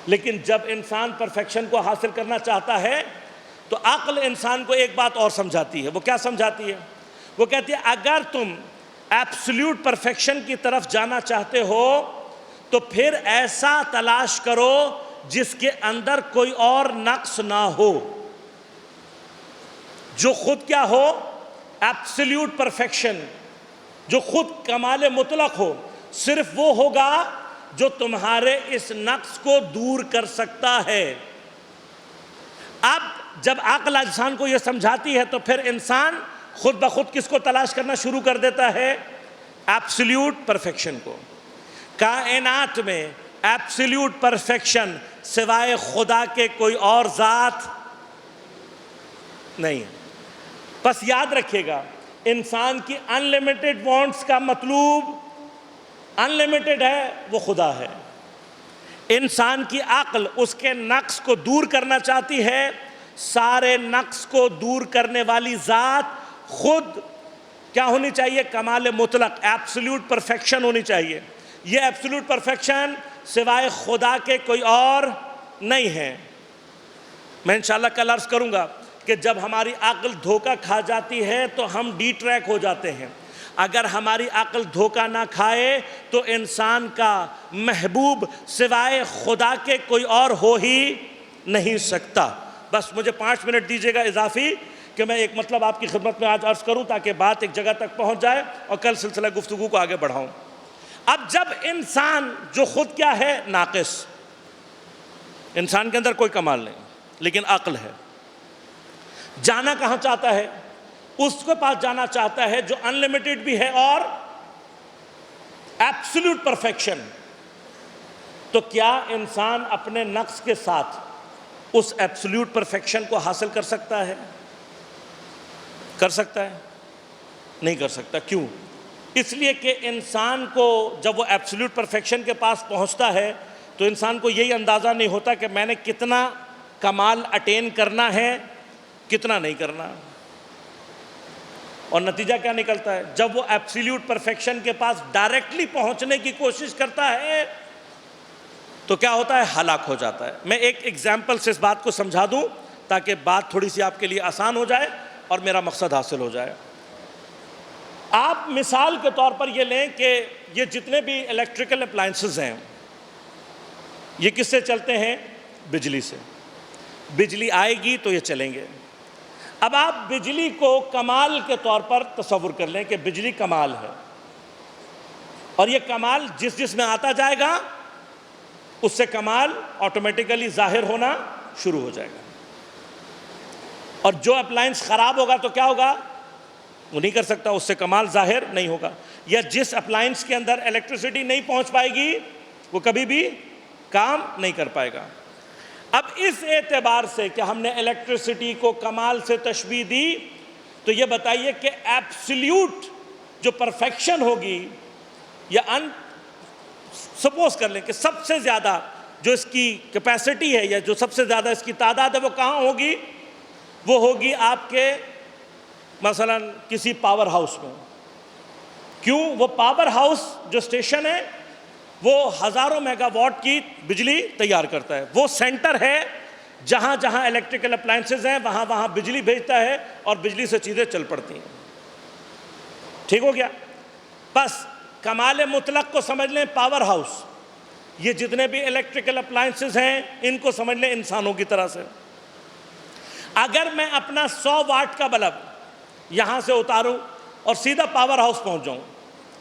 لیکن جب انسان پرفیکشن کو حاصل کرنا چاہتا ہے تو عقل انسان کو ایک بات اور سمجھاتی ہے. وہ کیا سمجھاتی ہے؟ وہ کہتی ہے اگر تم ایبسلیوٹ پرفیکشن کی طرف جانا چاہتے ہو تو پھر ایسا تلاش کرو جس کے اندر کوئی اور نقص نہ ہو، جو خود کیا ہو؟ ایبسلیوٹ پرفیکشن، جو خود کمال مطلق ہو. صرف وہ ہوگا جو تمہارے اس نقص کو دور کر سکتا ہے. اب جب عقل انسان کو یہ سمجھاتی ہے تو پھر انسان خود بخود کس کو تلاش کرنا شروع کر دیتا ہے؟ ایبسلیوٹ پرفیکشن کو. کائنات میں ایبسلیوٹ پرفیکشن سوائے خدا کے کوئی اور ذات نہیں ہے. بس یاد رکھیے گا انسان کی انلیمیٹڈ وانٹس کا مطلوب انلیمیٹڈ ہے، وہ خدا ہے. انسان کی عقل اس کے نقص کو دور کرنا چاہتی ہے. سارے نقص کو دور کرنے والی ذات خود کیا ہونی چاہیے؟ کمال مطلق، ایبسلیوٹ پرفیکشن ہونی چاہیے. یہ ایبسلیوٹ پرفیکشن سوائے خدا کے کوئی اور نہیں ہے. میں انشاءاللہ کل عرض کروں گا کہ جب ہماری عقل دھوکہ کھا جاتی ہے تو ہم ڈی ٹریک ہو جاتے ہیں. اگر ہماری عقل دھوکہ نہ کھائے تو انسان کا محبوب سوائے خدا کے کوئی اور ہو ہی نہیں سکتا. بس مجھے 5 منٹ دیجیے گا اضافی کہ میں ایک مطلب آپ کی خدمت میں آج عرض کروں تاکہ بات ایک جگہ تک پہنچ جائے اور کل سلسلہ گفتگو کو آگے بڑھاؤں. اب جب انسان جو خود کیا ہے؟ ناقص، انسان کے اندر کوئی کمال نہیں لیکن عقل ہے، جانا کہاں چاہتا ہے؟ اس کے پاس جانا چاہتا ہے جو انلیمیٹڈ بھی ہے اور ایبسلیوٹ پرفیکشن. تو کیا انسان اپنے نقص کے ساتھ اس ایبسلیوٹ پرفیکشن کو حاصل کر سکتا ہے؟ کر سکتا ہے؟ نہیں کر سکتا. کیوں؟ اس لیے کہ انسان کو جب وہ ایبسلیوٹ پرفیکشن کے پاس پہنچتا ہے تو انسان کو یہی اندازہ نہیں ہوتا کہ میں نے کتنا کمال اٹین کرنا ہے، کتنا نہیں کرنا. اور نتیجہ کیا نکلتا ہے؟ جب وہ ایبسلیوٹ پرفیکشن کے پاس ڈائریکٹلی پہنچنے کی کوشش کرتا ہے تو کیا ہوتا ہے؟ ہلاک ہو جاتا ہے. میں ایک ایگزامپل سے اس بات کو سمجھا دوں تاکہ بات تھوڑی سی آپ کے لیے آسان ہو جائے اور میرا مقصد حاصل ہو جائے. آپ مثال کے طور پر یہ لیں کہ یہ جتنے بھی الیکٹریکل اپلائنسز ہیں یہ کس سے چلتے ہیں؟ بجلی سے. بجلی آئے گی تو یہ چلیں گے. اب آپ بجلی کو کمال کے طور پر تصور کر لیں کہ بجلی کمال ہے، اور یہ کمال جس جس میں آتا جائے گا اس سے کمال آٹومیٹیکلی ظاہر ہونا شروع ہو جائے گا، اور جو اپلائنس خراب ہوگا تو کیا ہوگا؟ وہ نہیں کر سکتا، اس سے کمال ظاہر نہیں ہوگا۔ یا جس اپلائنس کے اندر الیکٹریسٹی نہیں پہنچ پائے گی وہ کبھی بھی کام نہیں کر پائے گا۔ اب اس اعتبار سے کہ ہم نے الیکٹریسٹی کو کمال سے تشبیہ دی، تو یہ بتائیے کہ ایبسلیوٹ جو پرفیکشن ہوگی، یا سپوز کر لیں کہ سب سے زیادہ جو اس کی کیپیسٹی ہے یا جو سب سے زیادہ اس کی تعداد ہے وہ کہاں ہوگی؟ وہ ہوگی آپ کے مثلا کسی پاور ہاؤس میں۔ کیوں؟ وہ پاور ہاؤس جو اسٹیشن ہے وہ ہزاروں میگا واٹ کی بجلی تیار کرتا ہے، وہ سینٹر ہے جہاں جہاں الیکٹریکل اپلائنسز ہیں وہاں وہاں بجلی بھیجتا ہے اور بجلی سے چیزیں چل پڑتی ہیں۔ ٹھیک ہو گیا؟ بس کمال مطلق کو سمجھ لیں پاور ہاؤس، یہ جتنے بھی الیکٹریکل اپلائنسز ہیں ان کو سمجھ لیں انسانوں کی طرح سے۔ اگر میں اپنا 100 واٹ کا بلب یہاں سے اتاروں اور سیدھا پاور ہاؤس پہنچ جاؤں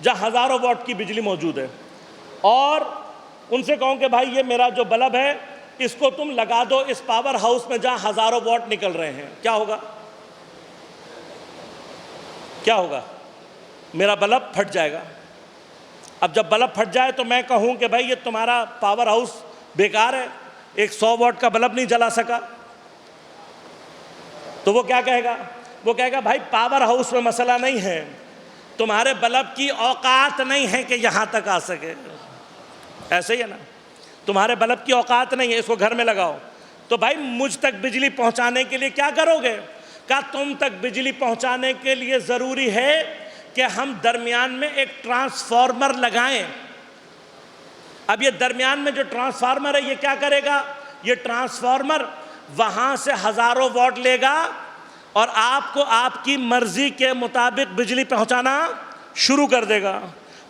جہاں ہزاروں واٹ کی بجلی موجود ہے، اور ان سے کہوں کہ بھائی یہ میرا جو بلب ہے اس کو تم لگا دو اس پاور ہاؤس میں جہاں ہزاروں واٹ نکل رہے ہیں، کیا ہوگا؟ کیا ہوگا؟ میرا بلب پھٹ جائے گا۔ اب جب بلب پھٹ جائے تو میں کہوں کہ بھائی یہ تمہارا پاور ہاؤس بیکار ہے، ایک 100 واٹ کا بلب نہیں جلا سکا، تو وہ کیا کہے گا؟ وہ کہے گا بھائی پاور ہاؤس میں مسئلہ نہیں ہے، تمہارے بلب کی اوقات نہیں ہے کہ یہاں تک آ سکے۔ ایسے ہی ہے نا، تمہارے بلب کی اوقات نہیں ہے، اس کو گھر میں لگاؤ۔ تو بھائی مجھ تک بجلی پہنچانے کے لیے کیا کرو گے؟ کہا تم تک بجلی پہنچانے کے لیے ضروری ہے کہ ہم درمیان میں ایک ٹرانسفارمر لگائیں۔ اب یہ درمیان میں جو ٹرانسفارمر ہے یہ کیا کرے گا؟ یہ ٹرانسفارمر وہاں سے ہزاروں واٹ لے گا اور آپ کو آپ کی مرضی کے مطابق بجلی پہنچانا شروع کر دے گا۔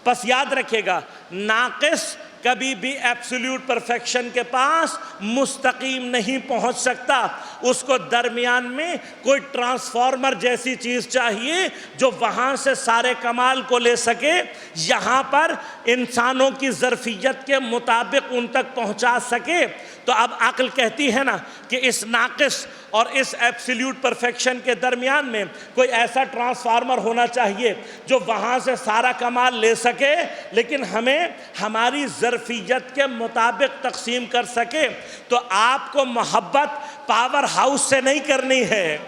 پس یاد رکھیے گا، ناقص کبھی بھی ایبسلیوٹ پرفیکشن کے پاس مستقیم نہیں پہنچ سکتا، اس کو درمیان میں کوئی ٹرانسفارمر جیسی چیز چاہیے جو وہاں سے سارے کمال کو لے سکے، یہاں پر انسانوں کی ظرفیت کے مطابق ان تک پہنچا سکے۔ تو اب عقل کہتی ہے نا کہ اس ناقص اور اس ایبسلیوٹ پرفیکشن کے درمیان میں کوئی ایسا ٹرانسفارمر ہونا چاہیے جو وہاں سے سارا کمال لے سکے لیکن ہمیں ہماری ظرفیت کے مطابق تقسیم کر سکے۔ تو آپ کو محبت پاور ہاؤس سے نہیں کرنی ہے،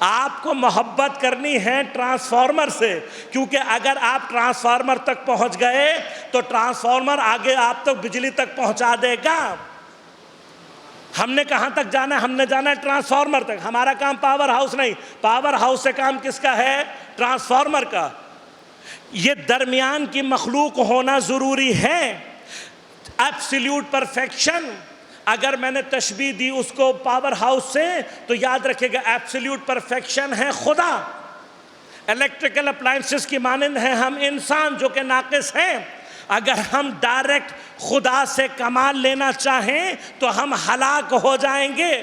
آپ کو محبت کرنی ہے ٹرانسفارمر سے، کیونکہ اگر آپ ٹرانسفارمر تک پہنچ گئے تو ٹرانسفارمر آگے آپ تک بجلی تک پہنچا دے گا۔ ہم نے کہاں تک جانا ہے؟ ہم نے جانا ہے ٹرانسفارمر تک۔ ہمارا کام پاور ہاؤس نہیں، پاور ہاؤس سے کام کس کا ہے؟ ٹرانسفارمر کا۔ یہ درمیان کی مخلوق ہونا ضروری ہے۔ ایبسلیوٹ پرفیکشن اگر میں نے تشبیہ دی اس کو پاور ہاؤس سے تو یاد رکھے گا ایبسلیوٹ پرفیکشن ہے خدا۔ الیکٹریکل اپلائنسز کی مانند ہیں ہم انسان جو کہ ناقص ہیں۔ اگر ہم ڈائریکٹ خدا سے کمال لینا چاہیں تو ہم ہلاک ہو جائیں گے،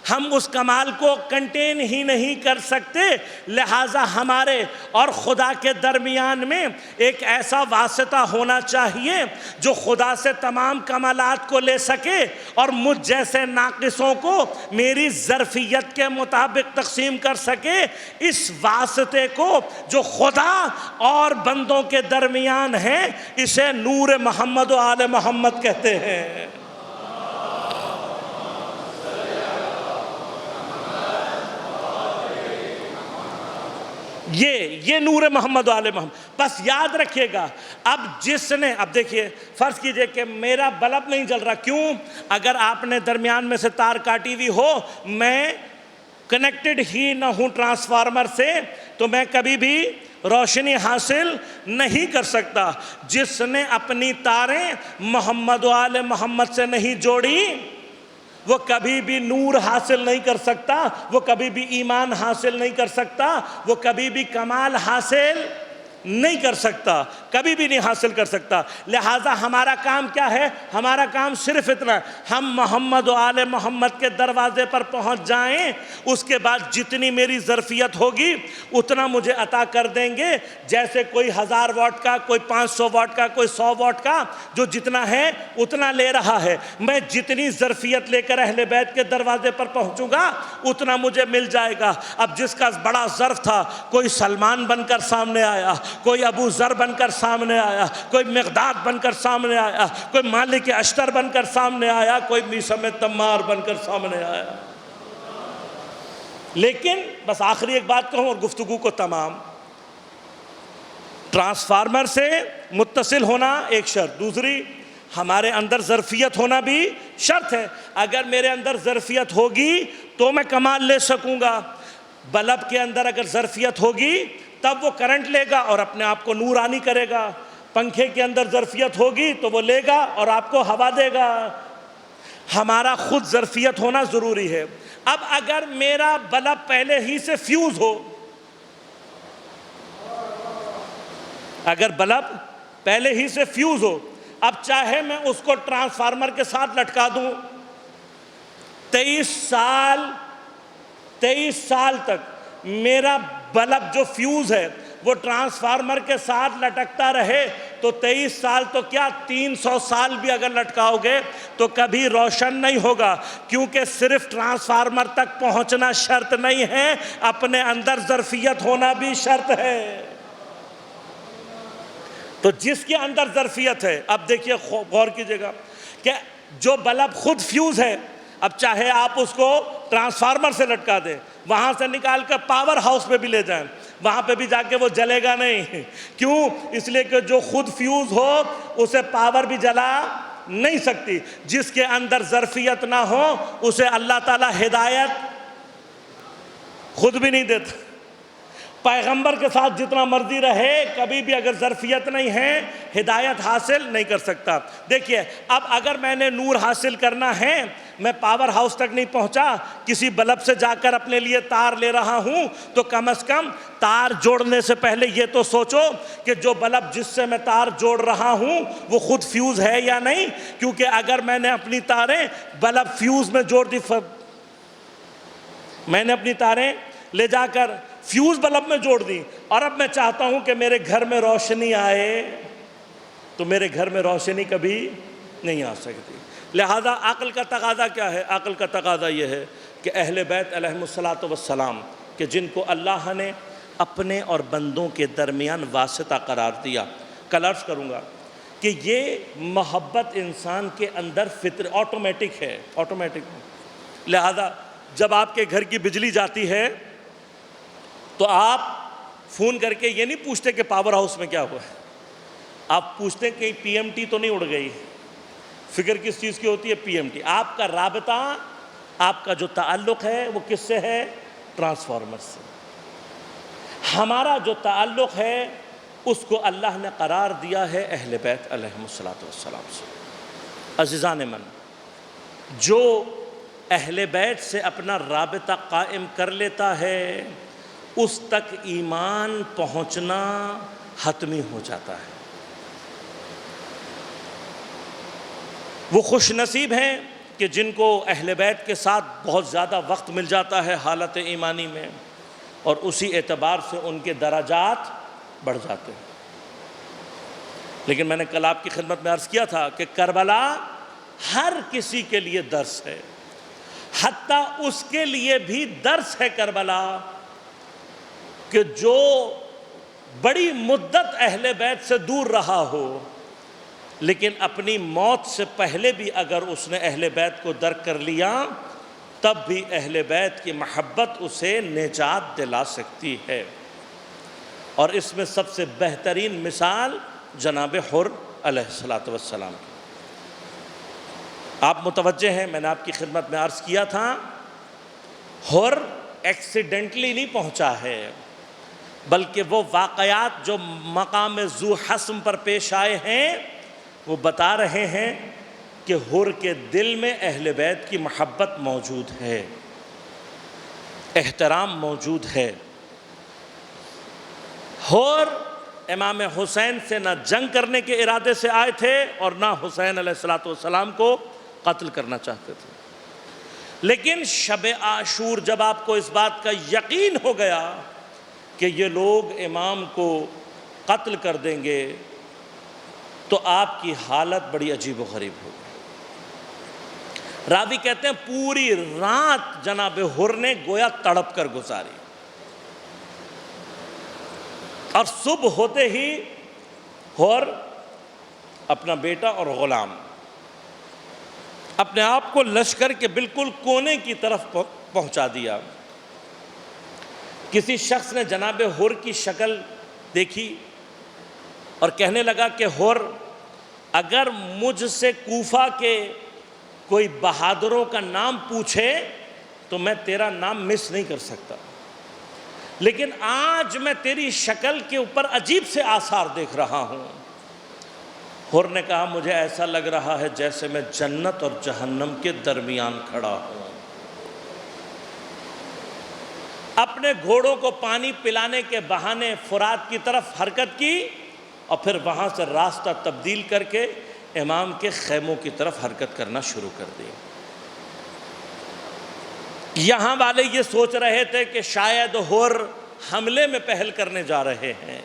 ہم اس کمال کو کنٹین ہی نہیں کر سکتے۔ لہٰذا ہمارے اور خدا کے درمیان میں ایک ایسا واسطہ ہونا چاہیے جو خدا سے تمام کمالات کو لے سکے اور مجھ جیسے ناقصوں کو میری ظرفیت کے مطابق تقسیم کر سکے۔ اس واسطے کو جو خدا اور بندوں کے درمیان ہے اسے نور محمد و آل محمد کہتے ہیں۔ یہ نور محمد و آل محمد۔ بس یاد رکھیے گا، اب جس نے، اب دیکھیے فرض کیجئے کہ میرا بلب نہیں جل رہا، کیوں؟ اگر آپ نے درمیان میں سے تار کاٹی ہوئی ہو، میں کنیکٹڈ ہی نہ ہوں ٹرانسفارمر سے، تو میں کبھی بھی روشنی حاصل نہیں کر سکتا۔ جس نے اپنی تاریں محمد و آل محمد سے نہیں جوڑی وہ کبھی بھی نور حاصل نہیں کر سکتا، وہ کبھی بھی ایمان حاصل نہیں کر سکتا، وہ کبھی بھی کمال حاصل نہیں کر سکتا، کبھی بھی نہیں حاصل کر سکتا۔ لہٰذا ہمارا کام کیا ہے؟ ہمارا کام صرف اتنا ہے، ہم محمد و آل محمد کے دروازے پر پہنچ جائیں، اس کے بعد جتنی میری ظرفیت ہوگی اتنا مجھے عطا کر دیں گے۔ جیسے کوئی 1000 واٹ کا، کوئی 500 واٹ کا، کوئی 100 واٹ کا، جو جتنا ہے اتنا لے رہا ہے، میں جتنی ظرفیت لے کر اہل بیت کے دروازے پر پہنچوں گا اتنا مجھے مل جائے گا۔ اب جس کا بڑا ظرف تھا، کوئی سلمان بن کر سامنے آیا، کوئی ابو ذر بن کر سامنے آیا، کوئی مقداد بن کر سامنے آیا، کوئی مالک اشتر بن کر سامنے آیا، کوئی میثم تمار بن کر سامنے آیا۔ لیکن بس آخری ایک بات کہوں اور گفتگو کو تمام، ٹرانسفارمر سے متصل ہونا ایک شرط، دوسری ہمارے اندر ظرفیت ہونا بھی شرط ہے۔ اگر میرے اندر ظرفیت ہوگی تو میں کمال لے سکوں گا۔ بلب کے اندر اگر ظرفیت ہوگی تب وہ کرنٹ لے گا اور اپنے آپ کو نورانی کرے گا۔ پنکھے کے اندر ظرفیت ہوگی تو وہ لے گا اور آپ کو ہوا دے گا۔ ہمارا خود ظرفیت ہونا ضروری ہے۔ اب اگر میرا بلب پہلے ہی سے فیوز ہو، اگر بلب پہلے ہی سے فیوز ہو، اب چاہے میں اس کو ٹرانسفارمر کے ساتھ لٹکا دوں، 23 سال تک میرا بلب جو فیوز ہے وہ ٹرانسفارمر کے ساتھ لٹکتا رہے تو 23 سال تو کیا 300 سال بھی اگر لٹکاؤ گے تو کبھی روشن نہیں ہوگا، کیونکہ صرف ٹرانسفارمر تک پہنچنا شرط نہیں ہے، اپنے اندر ظرفیت ہونا بھی شرط ہے۔ تو جس کے اندر ظرفیت ہے، اب دیکھیے غور کیجئے گا کہ جو بلب خود فیوز ہے، اب چاہے آپ اس کو ٹرانسفارمر سے لٹکا دیں، وہاں سے نکال کر پاور ہاؤس پہ بھی لے جائیں، وہاں پہ بھی جا کے وہ جلے گا نہیں۔ کیوں؟ اس لیے کہ جو خود فیوز ہو اسے پاور بھی جلا نہیں سکتی۔ جس کے اندر ظرفیت نہ ہو اسے اللہ تعالیٰ ہدایت خود بھی نہیں دیتا۔ پیغمبر کے ساتھ جتنا مرضی رہے، کبھی بھی اگر ظرفیت نہیں ہے ہدایت حاصل نہیں کر سکتا۔ دیکھیے اب اگر میں نے نور حاصل کرنا ہے، میں پاور ہاؤس تک نہیں پہنچا، کسی بلب سے جا کر اپنے لیے تار لے رہا ہوں، تو کم از کم تار جوڑنے سے پہلے یہ تو سوچو کہ جو بلب جس سے میں تار جوڑ رہا ہوں وہ خود فیوز ہے یا نہیں، کیونکہ اگر میں نے اپنی تاریں بلب فیوز میں جوڑ دی، میں نے اپنی تاریں لے جا کر فیوز بلب میں جوڑ دی، اور اب میں چاہتا ہوں کہ میرے گھر میں روشنی آئے، تو میرے گھر میں روشنی کبھی نہیں آ سکتی۔ لہذا عقل کا تقاضا کیا ہے؟ عقل کا تقاضا یہ ہے کہ اہل بیت علیہم الصلاۃ والسلام کہ جن کو اللہ نے اپنے اور بندوں کے درمیان واسطہ قرار دیا، کل عرض کروں گا کہ یہ محبت انسان کے اندر آٹومیٹک ہے، آٹومیٹک۔ لہذا جب آپ کے گھر کی بجلی جاتی ہے تو آپ فون کر کے یہ نہیں پوچھتے کہ پاور ہاؤس میں کیا ہوا ہے، آپ پوچھتے کہ پی ایم ٹی تو نہیں اڑ گئی۔ فکر کس چیز کی ہوتی ہے؟ P M T. آپ کا رابطہ، آپ کا جو تعلق ہے وہ کس سے ہے؟ ٹرانسفارمر سے۔ ہمارا جو تعلق ہے اس کو اللہ نے قرار دیا ہے اہل بیت علیہم الصلاۃ والسلام سے۔ عزیزان من، جو اہل بیت سے اپنا رابطہ قائم کر لیتا ہے اس تک ایمان پہنچنا حتمی ہو جاتا ہے۔ وہ خوش نصیب ہیں کہ جن کو اہل بیت کے ساتھ بہت زیادہ وقت مل جاتا ہے حالت ایمانی میں، اور اسی اعتبار سے ان کے درجات بڑھ جاتے ہیں۔ لیکن میں نے کل آپ کی خدمت میں عرض کیا تھا کہ کربلا ہر کسی کے لیے درس ہے، حتیٰ اس کے لیے بھی درس ہے کربلا کہ جو بڑی مدت اہل بیت سے دور رہا ہو، لیکن اپنی موت سے پہلے بھی اگر اس نے اہل بیت کو درک کر لیا تب بھی اہل بیت کی محبت اسے نجات دلا سکتی ہے۔ اور اس میں سب سے بہترین مثال جناب حر علیہ الصلاۃ والسلام کی۔ آپ متوجہ ہیں، میں نے آپ کی خدمت میں عرض کیا تھا، حر ایکسیڈنٹلی نہیں پہنچا ہے، بلکہ وہ واقعات جو مقام ذو حسم پر پیش آئے ہیں وہ بتا رہے ہیں کہ حر کے دل میں اہل بیت کی محبت موجود ہے، احترام موجود ہے۔ حر امام حسین سے نہ جنگ کرنے کے ارادے سے آئے تھے اور نہ حسین علیہ السلام کو قتل کرنا چاہتے تھے۔ لیکن شب عاشور جب آپ کو اس بات کا یقین ہو گیا کہ یہ لوگ امام کو قتل کر دیں گے تو آپ کی حالت بڑی عجیب و غریب ہو گئی۔ راوی کہتے ہیں پوری رات جناب حر نے گویا تڑپ کر گزاری، اور صبح ہوتے ہی حر اپنا بیٹا اور غلام اپنے آپ کو لشکر کے بالکل کونے کی طرف پہنچا دیا۔ کسی شخص نے جناب حر کی شکل دیکھی اور کہنے لگا کہ حر، اگر مجھ سے کوفہ کے کوئی بہادروں کا نام پوچھے تو میں تیرا نام مس نہیں کر سکتا، لیکن آج میں تیری شکل کے اوپر عجیب سے آثار دیکھ رہا ہوں۔ حر نے کہا مجھے ایسا لگ رہا ہے جیسے میں جنت اور جہنم کے درمیان کھڑا ہوں۔ اپنے گھوڑوں کو پانی پلانے کے بہانے فرات کی طرف حرکت کی اور پھر وہاں سے راستہ تبدیل کر کے امام کے خیموں کی طرف حرکت کرنا شروع کر دی۔ یہاں والے یہ سوچ رہے تھے کہ شاید حر حملے میں پہل کرنے جا رہے ہیں۔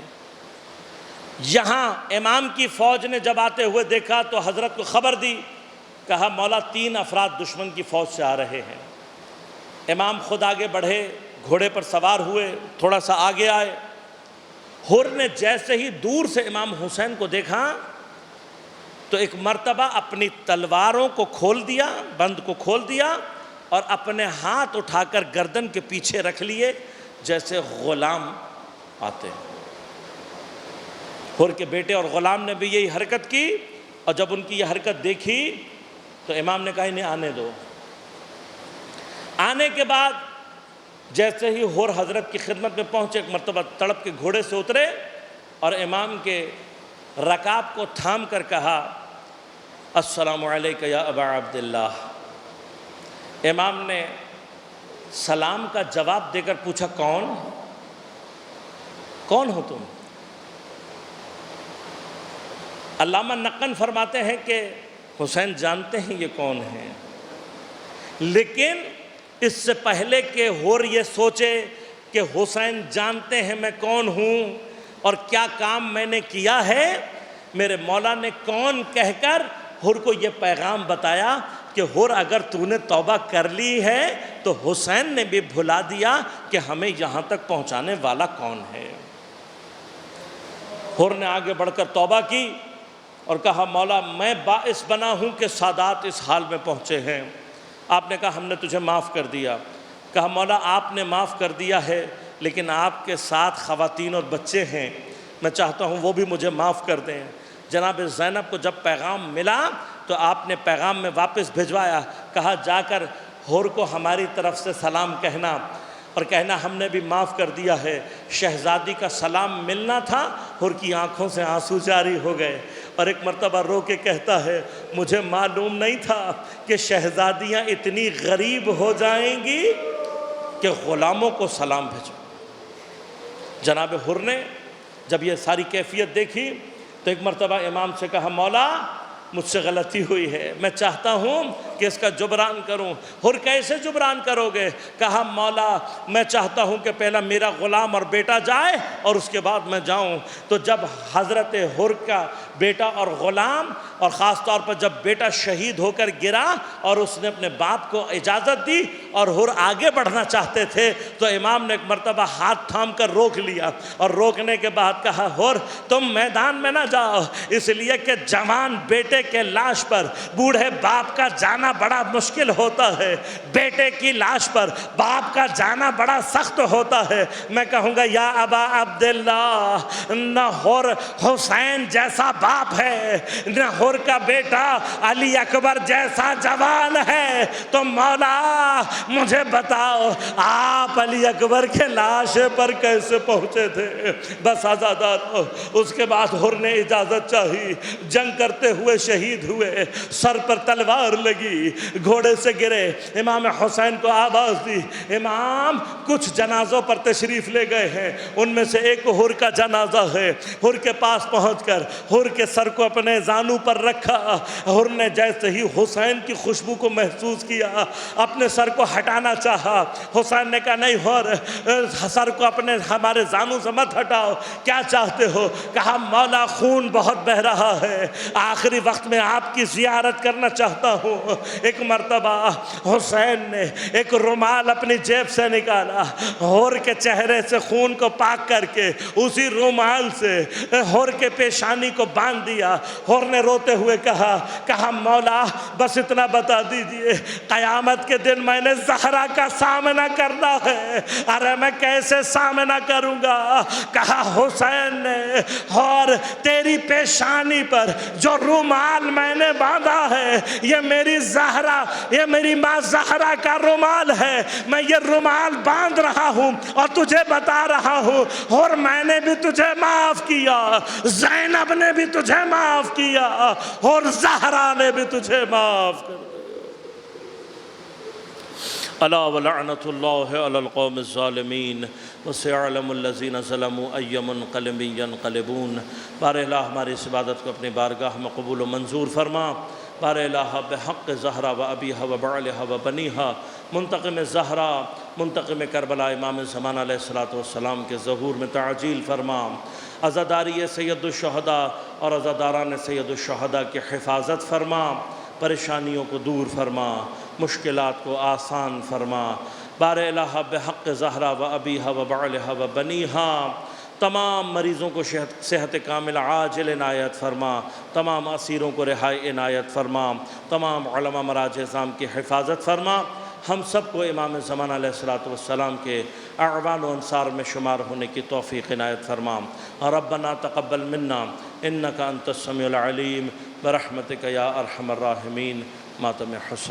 یہاں امام کی فوج نے جب آتے ہوئے دیکھا تو حضرت کو خبر دی، کہا مولا 3 افراد دشمن کی فوج سے آ رہے ہیں۔ امام خود آگے بڑھے، گھوڑے پر سوار ہوئے، تھوڑا سا آگے آئے۔ حر نے جیسے ہی دور سے امام حسین کو دیکھا تو ایک مرتبہ اپنی تلواروں کو کھول دیا، بند کو کھول دیا اور اپنے ہاتھ اٹھا کر گردن کے پیچھے رکھ لیے جیسے غلام آتے ہیں۔ حر کے بیٹے اور غلام نے بھی یہی حرکت کی، اور جب ان کی یہ حرکت دیکھی تو امام نے کہا انہیں آنے دو۔ آنے کے بعد جیسے ہی حر حضرت کی خدمت میں پہنچے، ایک مرتبہ تڑپ کے گھوڑے سے اترے اور امام کے رکاب کو تھام کر کہا السلام علیکہ یا ابا عبداللہ۔ امام نے سلام کا جواب دے کر پوچھا کون ہو تم؟ علامہ نقن فرماتے ہیں کہ حسین جانتے ہیں یہ کون ہیں، لیکن اس سے پہلے کہ حر یہ سوچے کہ حسین جانتے ہیں میں کون ہوں اور کیا کام میں نے کیا ہے، میرے مولا نے کون کہہ کر حر کو یہ پیغام بتایا کہ حر اگر تو نے توبہ کر لی ہے تو حسین نے بھی بھلا دیا کہ ہمیں یہاں تک پہنچانے والا کون ہے۔ حر نے آگے بڑھ کر توبہ کی اور کہا مولا میں باعث بنا ہوں کہ سادات اس حال میں پہنچے ہیں۔ آپ نے کہا ہم نے تجھے معاف کر دیا۔ کہا مولا آپ نے معاف کر دیا ہے، لیکن آپ کے ساتھ خواتین اور بچے ہیں، میں چاہتا ہوں وہ بھی مجھے معاف کر دیں۔ جناب زینب کو جب پیغام ملا تو آپ نے پیغام میں واپس بھجوایا، کہا جا کر حر کو ہماری طرف سے سلام کہنا اور کہنا ہم نے بھی معاف کر دیا ہے۔ شہزادی کا سلام ملنا تھا، حر کی آنکھوں سے آنسو جاری ہو گئے اور ایک مرتبہ رو کے کہتا ہے مجھے معلوم نہیں تھا کہ شہزادیاں اتنی غریب ہو جائیں گی کہ غلاموں کو سلام بھیجو۔ جناب حر نے جب یہ ساری کیفیت دیکھی تو ایک مرتبہ امام سے کہا مولا مجھ سے غلطی ہوئی ہے، میں چاہتا ہوں کہ اس کا جبران کروں۔ حر کیسے جبران کرو گے؟ کہا مولا میں چاہتا ہوں کہ پہلا میرا غلام اور بیٹا جائے اور اس کے بعد میں جاؤں۔ تو جب حضرت حر کا بیٹا اور غلام، اور خاص طور پر جب بیٹا شہید ہو کر گرا اور اس نے اپنے باپ کو اجازت دی اور حر آگے بڑھنا چاہتے تھے تو امام نے ایک مرتبہ ہاتھ تھام کر روک لیا، اور روکنے کے بعد کہا حر تم میدان میں نہ جاؤ، اس لیے کہ جوان بیٹے کے لاش پر بوڑھے باپ کا جانا بڑا مشکل ہوتا ہے، بیٹے کی لاش پر باپ کا جانا بڑا سخت ہوتا ہے۔ میں کہوں گا یا ابا عبداللہ، نہ حر حسین جیسا باپ ہے، نہ حر کا بیٹا علی اکبر جیسا جوان ہے، تو مولا مجھے بتاؤ آپ علی اکبر کے لاش پر کیسے پہنچے تھے؟ بس آزادار۔ اس کے بعد حر نے اجازت چاہی، جنگ کرتے ہوئے شہید ہوئے، سر پر تلوار لگی، دی، گھوڑے سے گرے، امام حسین کو آواز دی، امام کچھ جنازوں پر تشریف لے گئے ہیں، ان میں سے ایک حر کا جنازہ ہے۔ حر کے پاس پہنچ کر حر کے سر کو اپنے زانو پر رکھا، حر نے جیسے ہی حسین کی خوشبو کو محسوس کیا اپنے سر کو ہٹانا چاہا، حسین نے کہا نہیں حر، سر کو اپنے ہمارے زانو سے مت ہٹاؤ، کیا چاہتے ہو؟ کہا مولا خون بہت بہ رہا ہے، آخری وقت میں آپ کی زیارت کرنا چاہتا ہوں۔ ایک مرتبہ حسین نے ایک رومال اپنی جیب سے نکالا، حر کے چہرے سے خون کو پاک کر کے اسی رومال سے حر کے پیشانی کو باندھ دیا۔ حر نے روتے ہوئے کہا مولا بس اتنا بتا دیجئے، قیامت کے دن میں نے زہرا کا سامنا کرنا ہے، ارے میں کیسے سامنا کروں گا؟ کہا حسین نے اور تیری پیشانی پر جو رومال میں نے باندھا ہے یہ میری زہرا، یہ میری ماں زہرا کا رومال ہے، میں یہ رومال باندھ رہا ہوں اور تجھے بتا رہا ہوں اور میں نے بھی تجھے معاف کیا، زینب نے بھی تجھے معاف کیا اور زہرا نے بھی تجھے معاف کر دیا۔ الا ولعنۃ اللہ علی القوم الظالمین وسيعلم الذین ظلموا ای منقلب ینقلبون۔ بار الہ ہماری اس عبادت کو اپنی بارگاہ میں قبول و منظور فرما۔ بار الہ بحق زہرا و ابیہا و بعلہا و بنیہا، منتقم زہرا، منتقم کربلا امام زمان علیہ السلام کے ظہور میں تعجیل فرما۔ عزاداری سید الشہداء اور عزاداران سید الشہداء کی حفاظت فرما، پریشانیوں کو دور فرما، مشکلات کو آسان فرما۔ بار الہ بحق زہرا و ابیہا و بعلہا و بنیہا، تمام مریضوں کو صحت کامل عاجل عنایت فرما، تمام اسیروں کو رہائی عنایت فرما، تمام علماء مراجع اعظام کی حفاظت فرما۔ ہم سب کو امام زمان علیہ السلام کے اعوان و انصار میں شمار ہونے کی توفیق عنایت فرما۔ ربنا تقبل منا انک انت السمیع العلیم برحمتک یا ارحم الراحمین۔ ماتم حسین۔